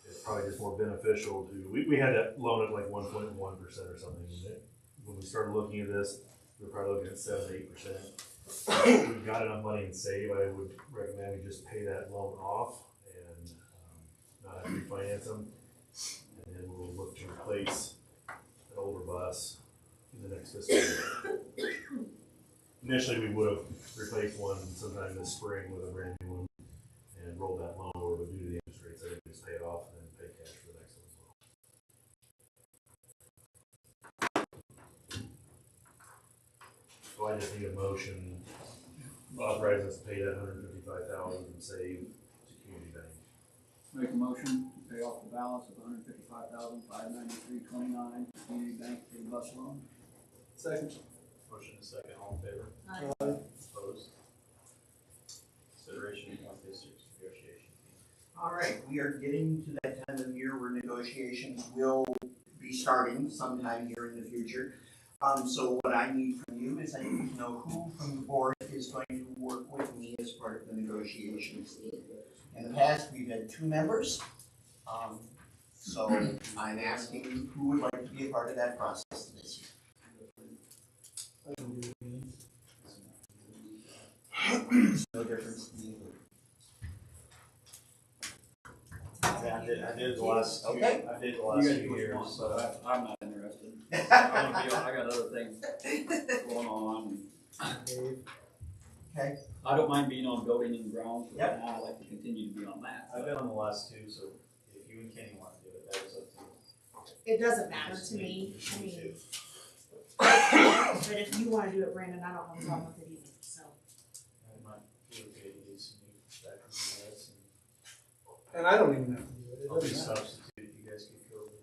it's probably just more beneficial to, we had to loan it like 1.1% or something. When we started looking at this, we were probably looking at 7 to 8%. If we've got enough money in save, I would recommend we just pay that loan off and not have to refinance them. And then we'll look to replace an older bus in the next fiscal year. Initially, we would have replaced one sometime this spring with a brand new one and rolled that loan over, but due to the interest rates, I think we just pay it off and then pay cash for the next one as well. So I just need a motion authorizing us to pay that $155,000 and save to Community Bank. Make a motion to pay off the balance of $155,593.29 to Community Bank for the bus loan. Second. Motion is second, all in favor? Opposed? Consideration of district's negotiation. All right, we are getting to that time of year where negotiations will be be starting sometime here in the future. So what I need from you is I need to know who from the board is going to work with me as part of the negotiations. In the past, we've had 2 members. So I'm asking who would like to be a part of that process this year. No difference to me. I did the last two, Okay. I did the last You guys few do what you years, want, so. but I'm not interested. I got other things going on. Okay. I don't mind being on building and grounds, but Yep. now I'd like to continue to be on that. I've been on the last 2, so if you and Kenny want to do it, that is up to you. It doesn't matter to me, I mean, but if you wanna do it, Brandon, I don't have a problem with it either, so. It might be okay to get some new back into this, And I don't even have to do it. It and I'll be doesn't matter. substitute if you guys get COVID.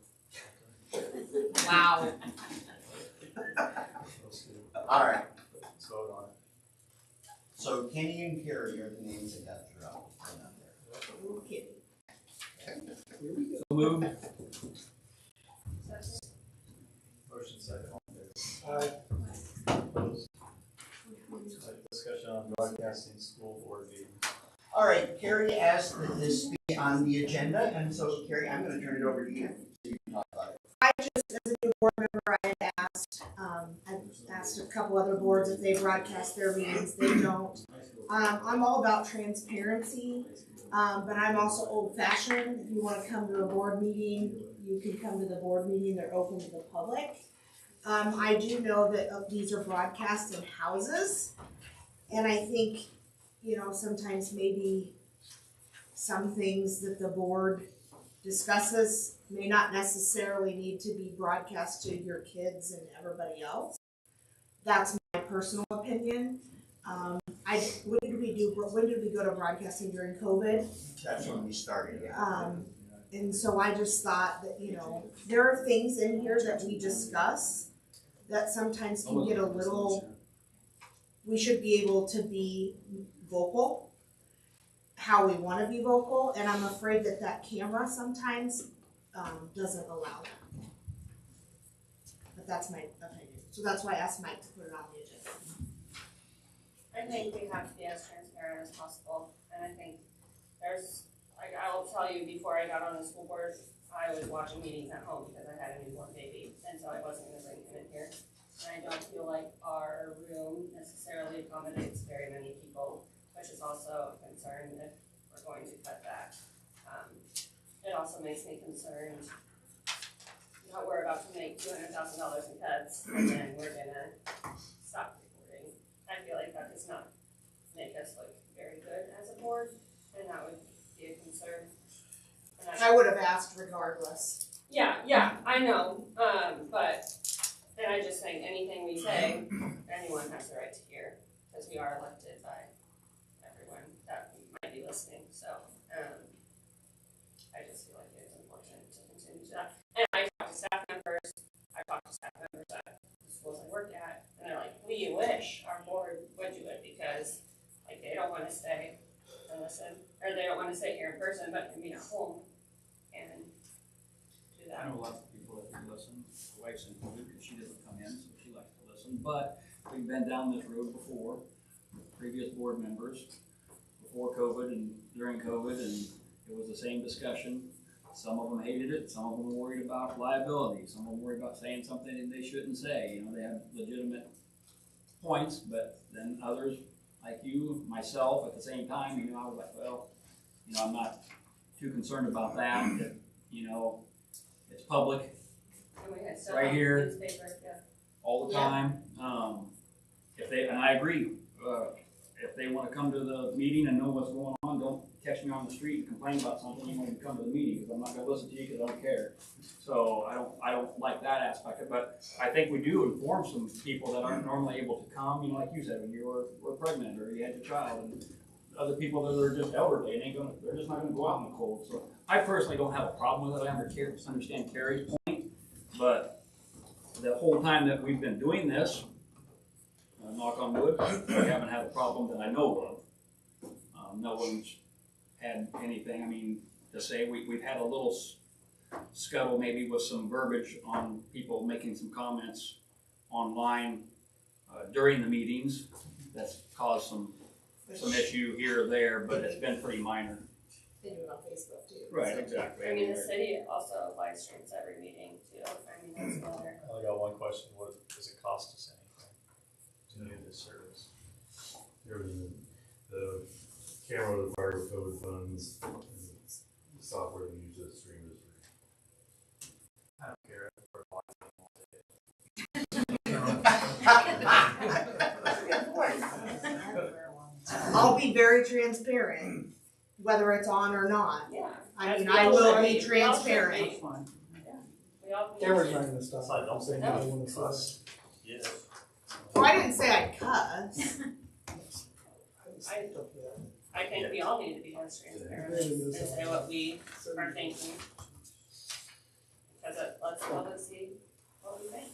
Wow. Let's do it. All right. Let's vote on it. So Kenny and Carrie are the names that got thrown out there. Okay. Move. Motion second, all in favor? Opposed? Discussion on broadcasting school board meeting. All right, Carrie asked that this be on the agenda, and so Carrie, I'm gonna turn it over to you, so you can talk about it. I just, as a new board member, I had asked, I've asked a couple other boards if they broadcast their meetings, they don't. I'm all about transparency, but I'm also old fashioned. If you wanna come to a board meeting, you can come to the board meeting, they're open to the public. I do know that these are broadcast in houses, and I think, you know, sometimes maybe some things that the board discusses may not necessarily need to be broadcast to your kids and everybody else. That's my personal opinion. When did we go to broadcasting during COVID? That's when we started. And so I just thought that, you know, there are things in here that we discuss that sometimes can get a little, we should be able to be vocal, how we wanna be vocal, and I'm afraid that that camera sometimes, doesn't allow that. But that's my opinion, so that's why I asked Mike to put it on the agenda. I think we have to be as transparent as possible, and I think there's, like, I will tell you, before I got on the school board, I was watching meetings at home because I had a newborn baby, and so I wasn't gonna bring him in here. And I don't feel like our room necessarily accommodates very many people, which is also a concern if we're going to cut back. It also makes me concerned, you know, we're about to make $200,000 in cuts, and then we're gonna stop recording. I feel like that does not make us look very good as a board, and that would be a concern. And I would have asked regardless. Yeah, I know, but, and I just think anything we say, anyone has the right to hear, because we are elected by everyone that might be listening, so, I just feel like it's important to continue that. And I talk to staff members at the schools I work at, and they're like, we wish our board would do it, because, like, they don't wanna stay and listen, or they don't wanna sit here in person, but can be at home and do that. I know a lot of people that do listen. My wife's included because she doesn't come in, so she likes to listen. But we've been down this road before, previous board members, before COVID and during COVID, and it was the same discussion. Some of them hated it, some of them were worried about liability, some of them worried about saying something that they shouldn't say. You know, they had legitimate points, but then others, like you, myself, at the same time, you know, I was like, well, you know, I'm not too concerned about that. You know, it's public, And we had right here, newspaper, yeah. all the time. If they, and I agree, if they wanna come to the meeting and know what's going on, don't catch me on the street and complain about something, you want to come to the meeting, because I'm not gonna listen to you, because I don't care. So I don't like that aspect of it, but I think we do inform some people that aren't normally able to come, you know, like you said, when you were pregnant, or you had your child, and other people that are just elderly, and they're just not gonna go out in the cold. So I personally don't have a problem with it. I understand Carrie's point, but the whole time that we've been doing this, knock on wood, we haven't had a problem that I know of. No one's had anything, I mean, to say, we've had a little scuttle maybe with some verbiage on people making some comments online during the meetings. That's caused some issue here or there, but it's been pretty minor. They do it on Facebook too. Right, exactly. I mean, the city also live streams every meeting too. I mean, that's another. I got one question, what, does it cost us anything to do this service? There was the camera required with COVID funds, and the software we use to stream is free. I don't care. I'll be very transparent, whether it's on or not. Yeah. I mean, I will be transparent. Cameron's not gonna stop. I don't I'm saying know. I want to cuss. Yeah. Well, I didn't say I cuss. I think we all need to be as transparent and say what we are thinking. Because it lets the public see what we think.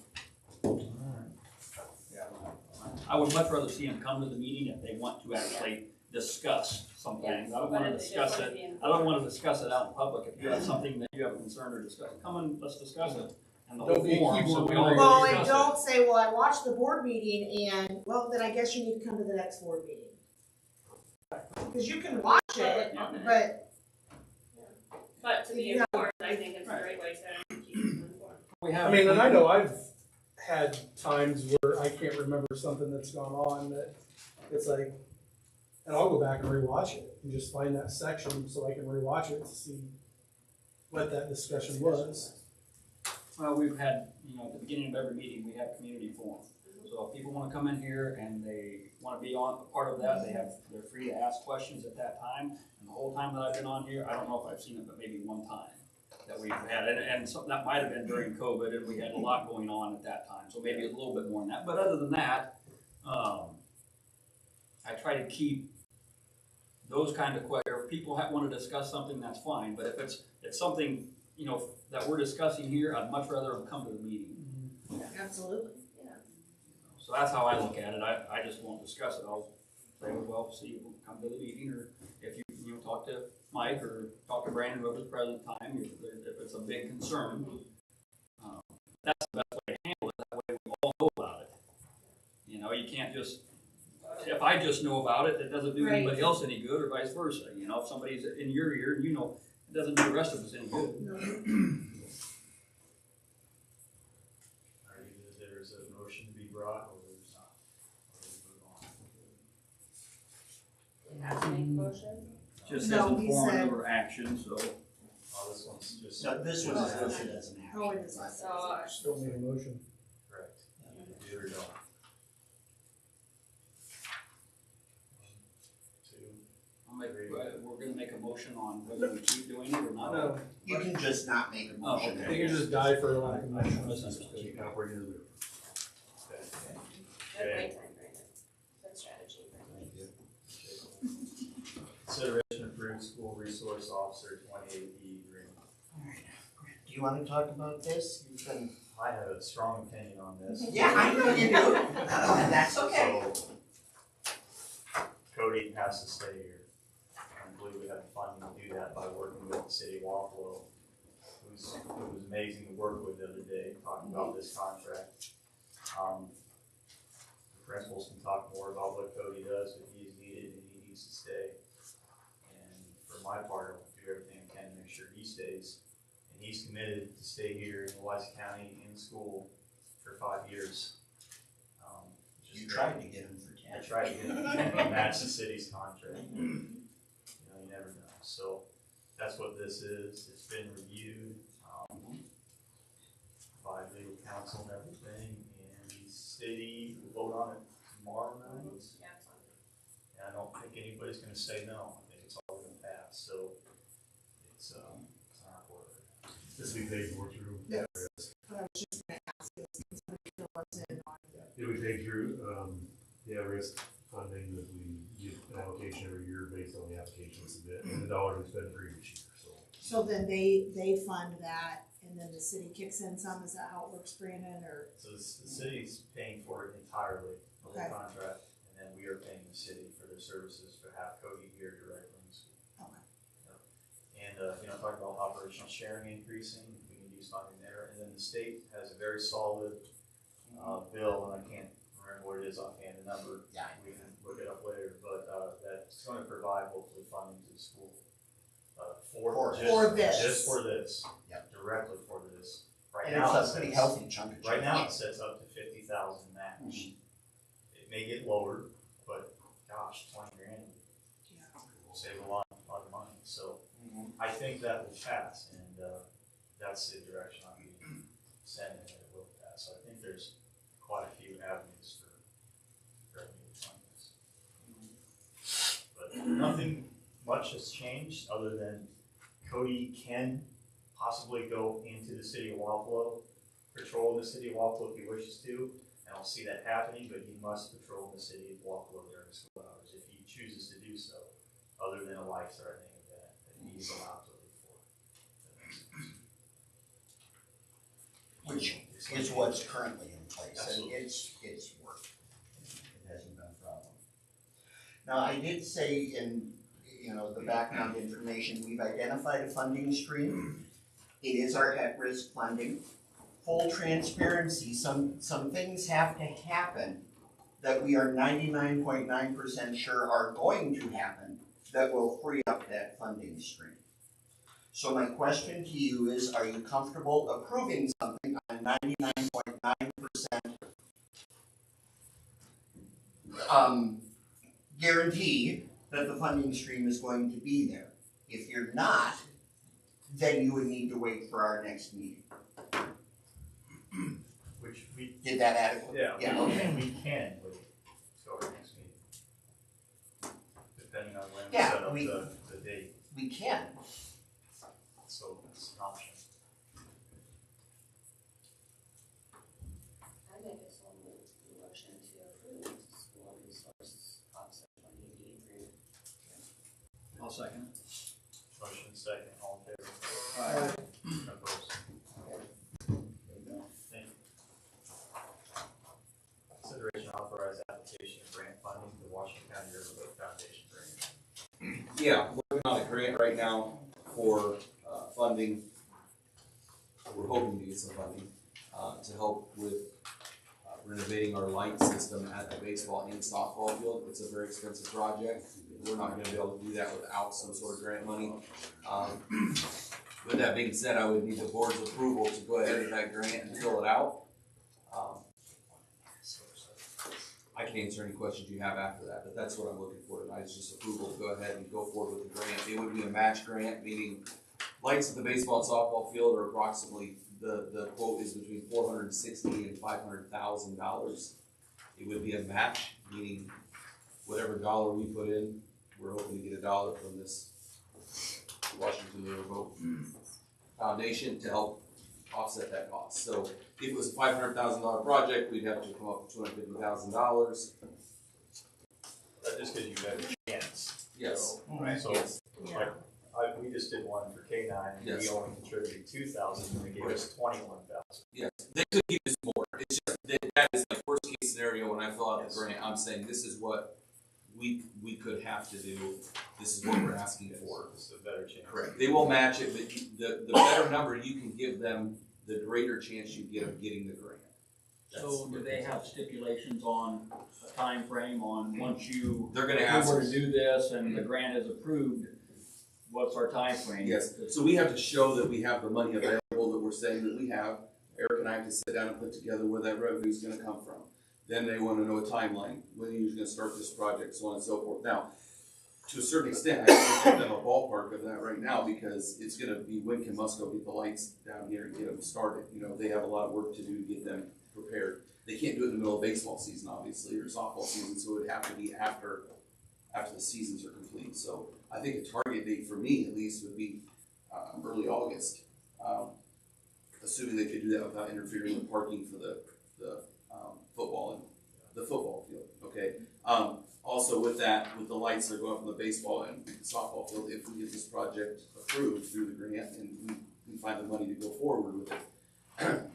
I would much rather see them come to the meeting if they want to actually discuss some things. I don't wanna discuss it, I don't wanna discuss it out in public. If you have something that you have a concern or discuss, come and let's discuss it. And the whole Don't be a forum, so keyboard we all warrior. Well, discuss and it. don't say, well, I watched the board meeting and, well, then I guess you need to come to the next board meeting. Cause you can watch it, but. But to be informed, I think it's a great way to keep people informed. I mean, and I know I've had times where I can't remember something that's gone on that it's like, and I'll go back and rewatch it and just find that section so I can rewatch it to see what that discussion was. Well, we've had, at the beginning of every meeting, we have community forum. So if people wanna come in here and they wanna be on, a part of that, they're free to ask questions at that time. And the whole time that I've been on here, I don't know if I've seen it, but maybe one time that we've had, and so that might have been during COVID, and we had a lot going on at that time, so maybe a little bit more than that. But other than that, I try to keep those kind of questions. If people wanna discuss something, that's fine, but if it's something, that we're discussing here, I'd much rather them come to the meeting. Absolutely. So that's how I look at it. I just won't discuss it. I'll say, well, see, we'll come to the meeting, or if you talk to Mike or talk to Brandon, whoever's present at the time, if it's a big concern. That's the best way to handle it. That way we all know about it. You can't just, if I just know about it, it doesn't do anybody else any good, or vice versa. If somebody's in your ear, it doesn't do the rest of us any good. There's a motion to be brought, or there's not. Or we move on. You have to make a motion? Just No, says he informed said- or action, so. Oh, this one's just. No, this one is listed as an action. Oh, it is. So, Still need a motion. Correct. Do or don't. 1, 2. We're gonna make a motion on whether we keep doing it or not. No, You can just not make a Oh, motion. okay. you can just die for lack of motion. Misunderstood. Keep operating as we are. good wait time, Brandon. Good strategy. Consideration approved school resource officer 28E agreement. Do you wanna talk about this? You've been. I have a strong opinion on this. Yeah, I know you do. And that's okay. So, Cody has to stay here. I believe we have the funding to do that by working with the city of Wapello, who was amazing to work with the other day, talking about this contract. The principals can talk more about what Cody does, but he's needed and he needs to stay. And for my part, I'll do everything I can to make sure he stays. And he's committed to stay here in Wise County in school for 5 years. You tried to get him for 10. I tried to get him to match the city's contract. You never know. So that's what this is. It's been reviewed by legal counsel and everything, and the city will vote on it tomorrow night. And I don't think anybody's gonna say no. I think it's all gonna pass, so it's on our board. This will be paid for through. Yes. I was just gonna ask this, since we feel what's in on it. It would be paid through, the at-risk funding that we give an allocation every year based on the application submit and the dollars we spend previous year, so. So then they fund that and then the city kicks in some, is that how it works, Brandon, or? So the city's paying for it entirely, the whole Okay. contract, and then we are paying the city for their services to have Cody here directly in school. Okay. And talking about operational sharing increasing, we can use funding there. And then the state has a very solid, bill, and I can't remember what it is offhand, the number. Yeah. We can look it up later, but, that's gonna provide hopefully funding to the school. For this. Just for this. Yep. Directly for this. Right And now, it's a pretty healthy chunk of right now, it change. sets up to 50,000 match. It may get lower, but gosh, 20 grand will save a lot of money. So I think that will pass, and that's the direction I'm being sending that it will pass. So I think there's quite a few avenues for revenue to fund this. But nothing much has changed other than Cody can possibly go into the city of Wapello, patrol the city of Wapello if he wishes to. I don't see that happening, but he must patrol the city of Wapello during school hours if he chooses to do so, other than a life-threatening event that he's allowed to leave for. Which is what's currently in place, Absolutely. and it's worked. It hasn't been a problem. Now, I did say in, the background information, we've identified a funding stream. It is our at-risk funding. Full transparency, some things have to happen that we are 99.9% sure are going to happen that will free up that funding stream. So my question to you is, are you comfortable approving something on 99.9% guarantee that the funding stream is going to be there? If you're not, then you would need to wait for our next meeting. Which we Did that adequate? yeah, Okay. we can wait till our next meeting, depending on when we Yeah, set up we- the date. We can. So it's an option. I make a sole motion to approve school resource officer 2080 agreement. I'll second it. Motion second, all in favor? Aye. Opposed? Thank you. Consideration authorize application of grant funding to the Washington County Riverboat Foundation grant. Yeah, we're working on a grant right now for funding. We're hoping to get some funding to help with renovating our light system at the baseball and softball field. It's a very expensive project. We're not gonna be able to do that without some sort of grant money. With that being said, I would need the board's approval to go ahead with that grant and fill it out. I can answer any questions you have after that, but that's what I'm looking for tonight, is just approval to go ahead and go forward with the grant. It would be a match grant, meaning lights at the baseball and softball field are approximately, the quote is between $460,000 and $500,000. It would be a match, meaning whatever dollar we put in, we're hoping to get $1 from this Washington Riverboat Foundation to help offset that cost. So if it was a $500,000 project, we'd have to come up with $250,000. That just gives you a better chance. Yes. Right. So, like, we just did one for K9, and we Yes. only contributed 2,000, and they gave us 21,000. Yes, they could give us more. It's just that is like worst case scenario. When I fill out the grant, I'm saying this is what we could have to do. This is what we're asking for. It's a better chance. Correct. They will match it, but the better number you can give them, the greater chance you get of getting the grant. So do they have stipulations on a time frame on once you They're gonna if ask we were us. to do this and the grant is approved, what's our time frame? Yes, so we have to show that we have the money available that we're saying that we have. Eric and I have to sit down and put together where that revenue is gonna come from. Then they wanna know a timeline, when you're gonna start this project, so on and so forth. Now, to a certain extent, I can give them a ballpark of that right now, because it's gonna be, when can Musco get the lights down here and get them started? You know, they have a lot of work to do to get them prepared. They can't do it in the middle of baseball season, obviously, or softball season, so it would have to be after the seasons are complete. So I think a target date for me, at least, would be early August, assuming they could do that without interfering with parking for the football and the football field. Okay. Also with that, with the lights that are going up on the baseball and softball field, if we get this project approved through the grant and we find the money to go forward with it,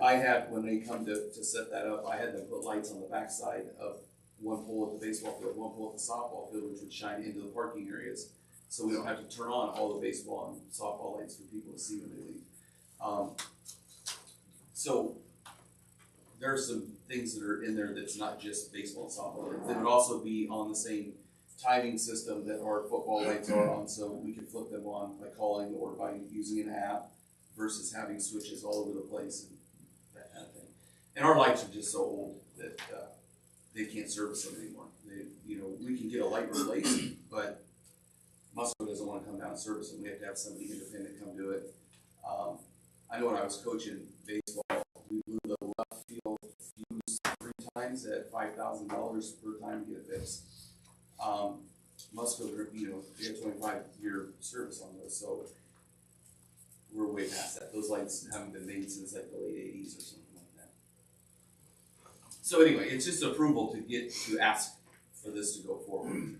I had, when they come to set that up, I had them put lights on the backside of one pole at the baseball field, one pole at the softball field, which would shine into the parking areas. so we don't have to turn on all the baseball and softball lights for people to see when they leave. So there are some things that are in there that's not just baseball and softball lights. They would also be on the same timing system that our football lights are on, so we can flip them on by calling or by using an app versus having switches all over the place and that kind of thing. And our lights are just so old that they can't service them anymore. We can get a light replaced, but Musco doesn't want to come down and service them. We have to have somebody independent come do it. I know when I was coaching baseball, we blew the left field fuse 3 times at $5,000 per time to get it fixed. Musco, they have 25-year service on those, so we're way past that. Those lights haven't been made since like the late 80s or something like that. So anyway, it's just approval to ask for this to go forward.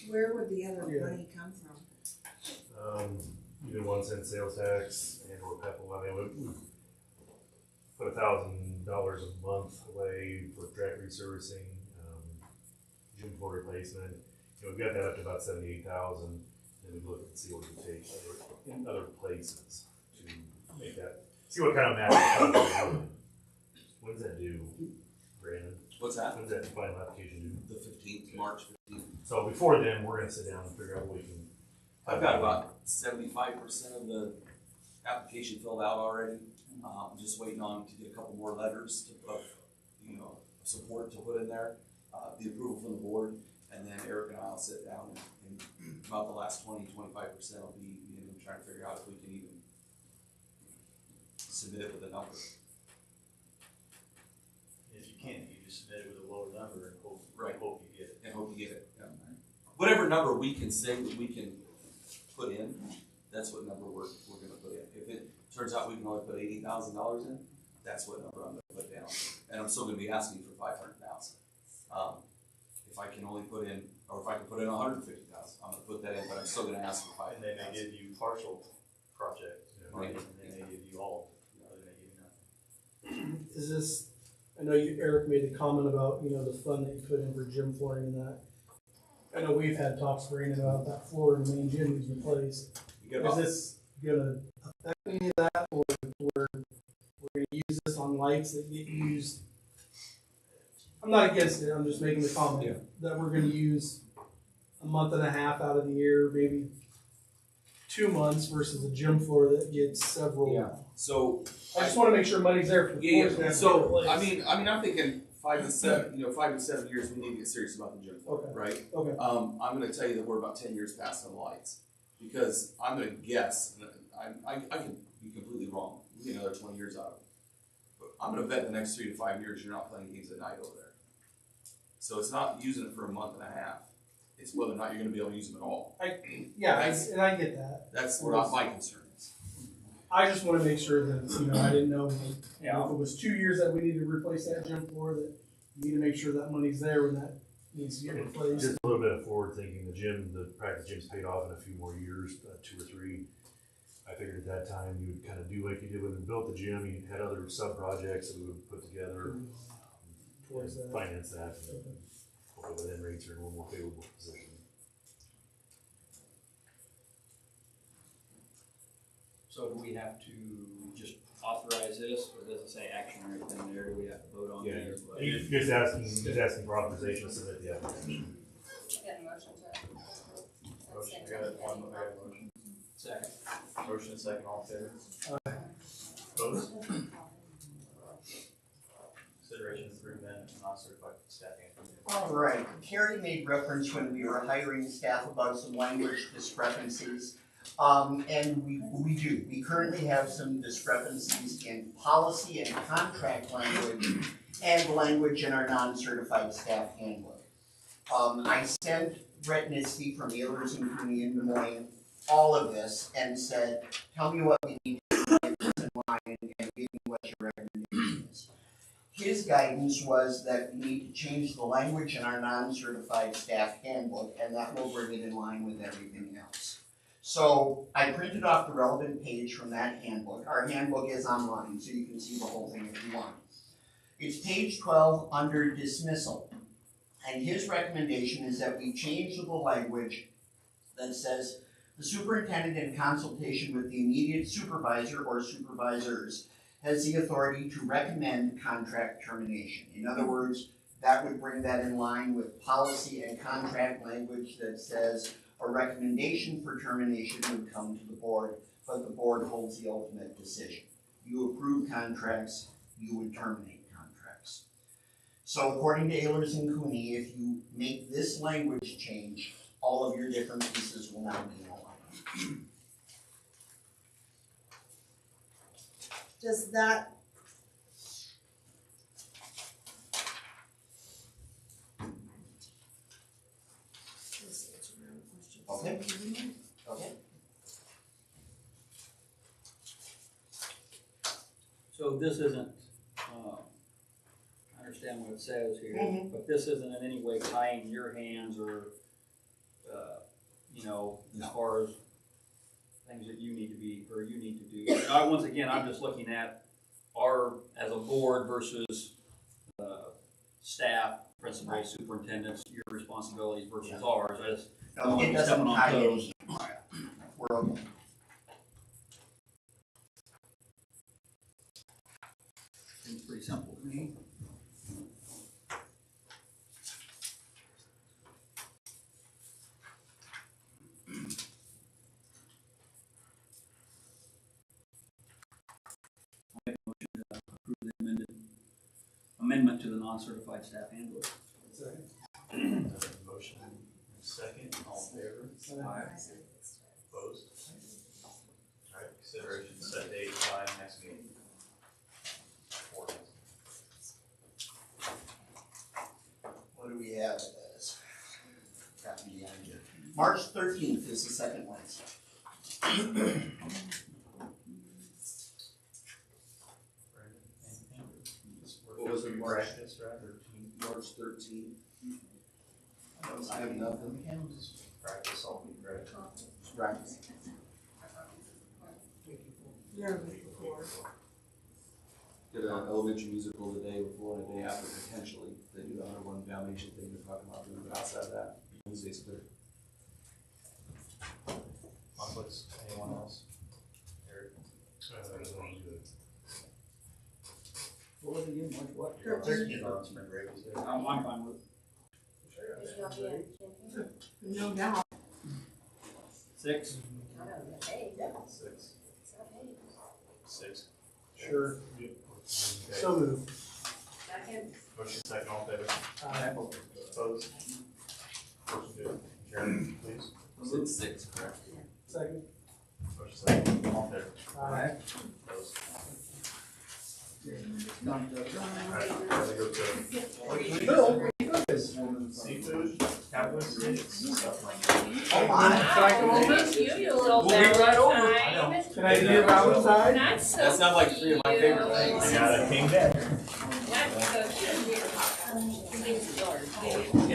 Where would the other money come from? Either 1 cent sales tax and or Wapello. I mean, we put $1,000 a month away for track resurfacing, gym floor replacement. We've got that up to about 78,000, and we look and see what we take in other places to make that. See what kind of match. When's that due, Brandon? What's that? When's that final application due? The 15th, March 15th. So before then, we're gonna sit down and figure out what we can. I've got about 75% of the application filled out already. I'm just waiting on to get a couple more letters to put, support to put in there, the approval from the board, and then Eric and I will sit down and about the last 20-25% will be trying to figure out if we can even submit it with a number. If you can't, you just submit it with a lower number and hope you get it. And hope you get it. Yeah. Whatever number we can say that we can put in, that's what number we're going to put in. If it turns out we can only put $80,000 in, that's what number I'm going to put down. And I'm still going to be asking for $500,000. If I can only put in, or if I can put in $150,000, I'm going to put that in, but I'm still going to ask for $500,000. And they may give you partial project, Right. and they may give you all, or they may give you nothing. Is this, I know Eric made a comment about, the fund that you put in for gym flooring and that. I know we've had talks, Brandon, about that floor in the main gym needs replaced. Is this gonna affect any of that, or we're gonna use this on lights that get used? I'm not against it, I'm just making the comment that we're gonna use a month and a half out of the year, maybe 2 months versus a gym floor that gets several. Yeah. So I just want to make sure money's there for the floors. So I'm thinking 5 to 7. 5 to 7 years. We need to get serious about the gym floor, right? Okay. I'm going to tell you that we're about 10 years past on the lights because I'm going to guess. I can be completely wrong. We get another 20 years out of it. But I'm going to bet the next 3 to 5 years you're not playing games at night over there. So it's not using it for a month and a half. It's whether or not you're going to be able to use them at all. I get that. That's not my concern. I just want to make sure that, I didn't know if it was 2 years that we needed to replace that gym floor, that you need to make sure that money's there when that needs to get replaced. Just a little bit of forward thinking, the practice gym's paid off in a few more years, 2 or 3. I figured at that time you would kind of do like you did when you built the gym, you had other sub-projects that we would put together, towards that. Finance that, and hopefully then rates are in a little more favorable position. So do we have to just authorize this, or does it say action or anything there? Do we have to vote on it? You're just asking for authorization to submit the application. Get a motion to. Motion, I got one, I got a motion. Second. Motion and second, all in favor? Opposed? Consideration of agreement and non-certified staffing. All right, Carrie made reference when we were hiring staff about some language discrepancies. And we do. We currently have some discrepancies in policy and contract language and language in our non-certified staff handbook. I sent Brett Nitzke from Ehlers and Cooney in Des Moines all of this and said, tell me what we need to get this in line and give me what your recommendation is. His guidance was that we need to change the language in our non-certified staff handbook, and that will bring it in line with everything else. So I printed off the relevant page from that handbook. Our handbook is online, so you can see the whole thing if you want. It's page 12 under dismissal. And his recommendation is that we change the language that says, the superintendent in consultation with the immediate supervisor or supervisors has the authority to recommend contract termination. In other words, that would bring that in line with policy and contract language that says a recommendation for termination would come to the board, but the board holds the ultimate decision. You approve contracts, you would terminate contracts. So according to Ehlers and Cooney, if you make this language change, all of your different pieces will now be in alignment. Does that, Okay. Okay. So this isn't, I understand what it says here, Mhm. but this isn't in any way tying your hands or, you know, as far as things that you need to be, or you need to do. Once again, I'm just looking at as a board versus, staff, principals, superintendents, your responsibilities versus ours. I just don't want It to be doesn't stepping on tie toes. any. We're okay. Seems pretty simple to me. I'll make a motion to approve the amendment to the non-certified staff handbook. Motion second, all in favor? Aye. Opposed? Alright, consideration set date, time, next meeting. What do we have as? Got me on here. March 13th is the second Wednesday. What was it, March? Practice, right? March 13th. I have nothing. Practice all week, right? Practice. Did an elementary musical the day before and the day after potentially. They do the other one foundation thing they're talking about doing, but outside of that, Wednesday's clear. Conflicts, anyone else? Eric? What was it again, March what? You're on 13th on spring break, is it? I'm fine with no doubt. 6. 6. 6. Sure. Okay. So moved. Second. Motion second, all in favor? Aye. Opposed? Motion to adjourn, please. It's 6, correct? Second. Motion second, all in favor? Aye. Opposed? Done. Alright, gotta go to Bill, seafood, Cowboys, Raiders, stuff like Oh my. can I come over? You little We'll be right over. Valentine. Can I do your Valentine? That's so That sounds like 3 of my favorite cute. things. I got a king bed. That's so cute.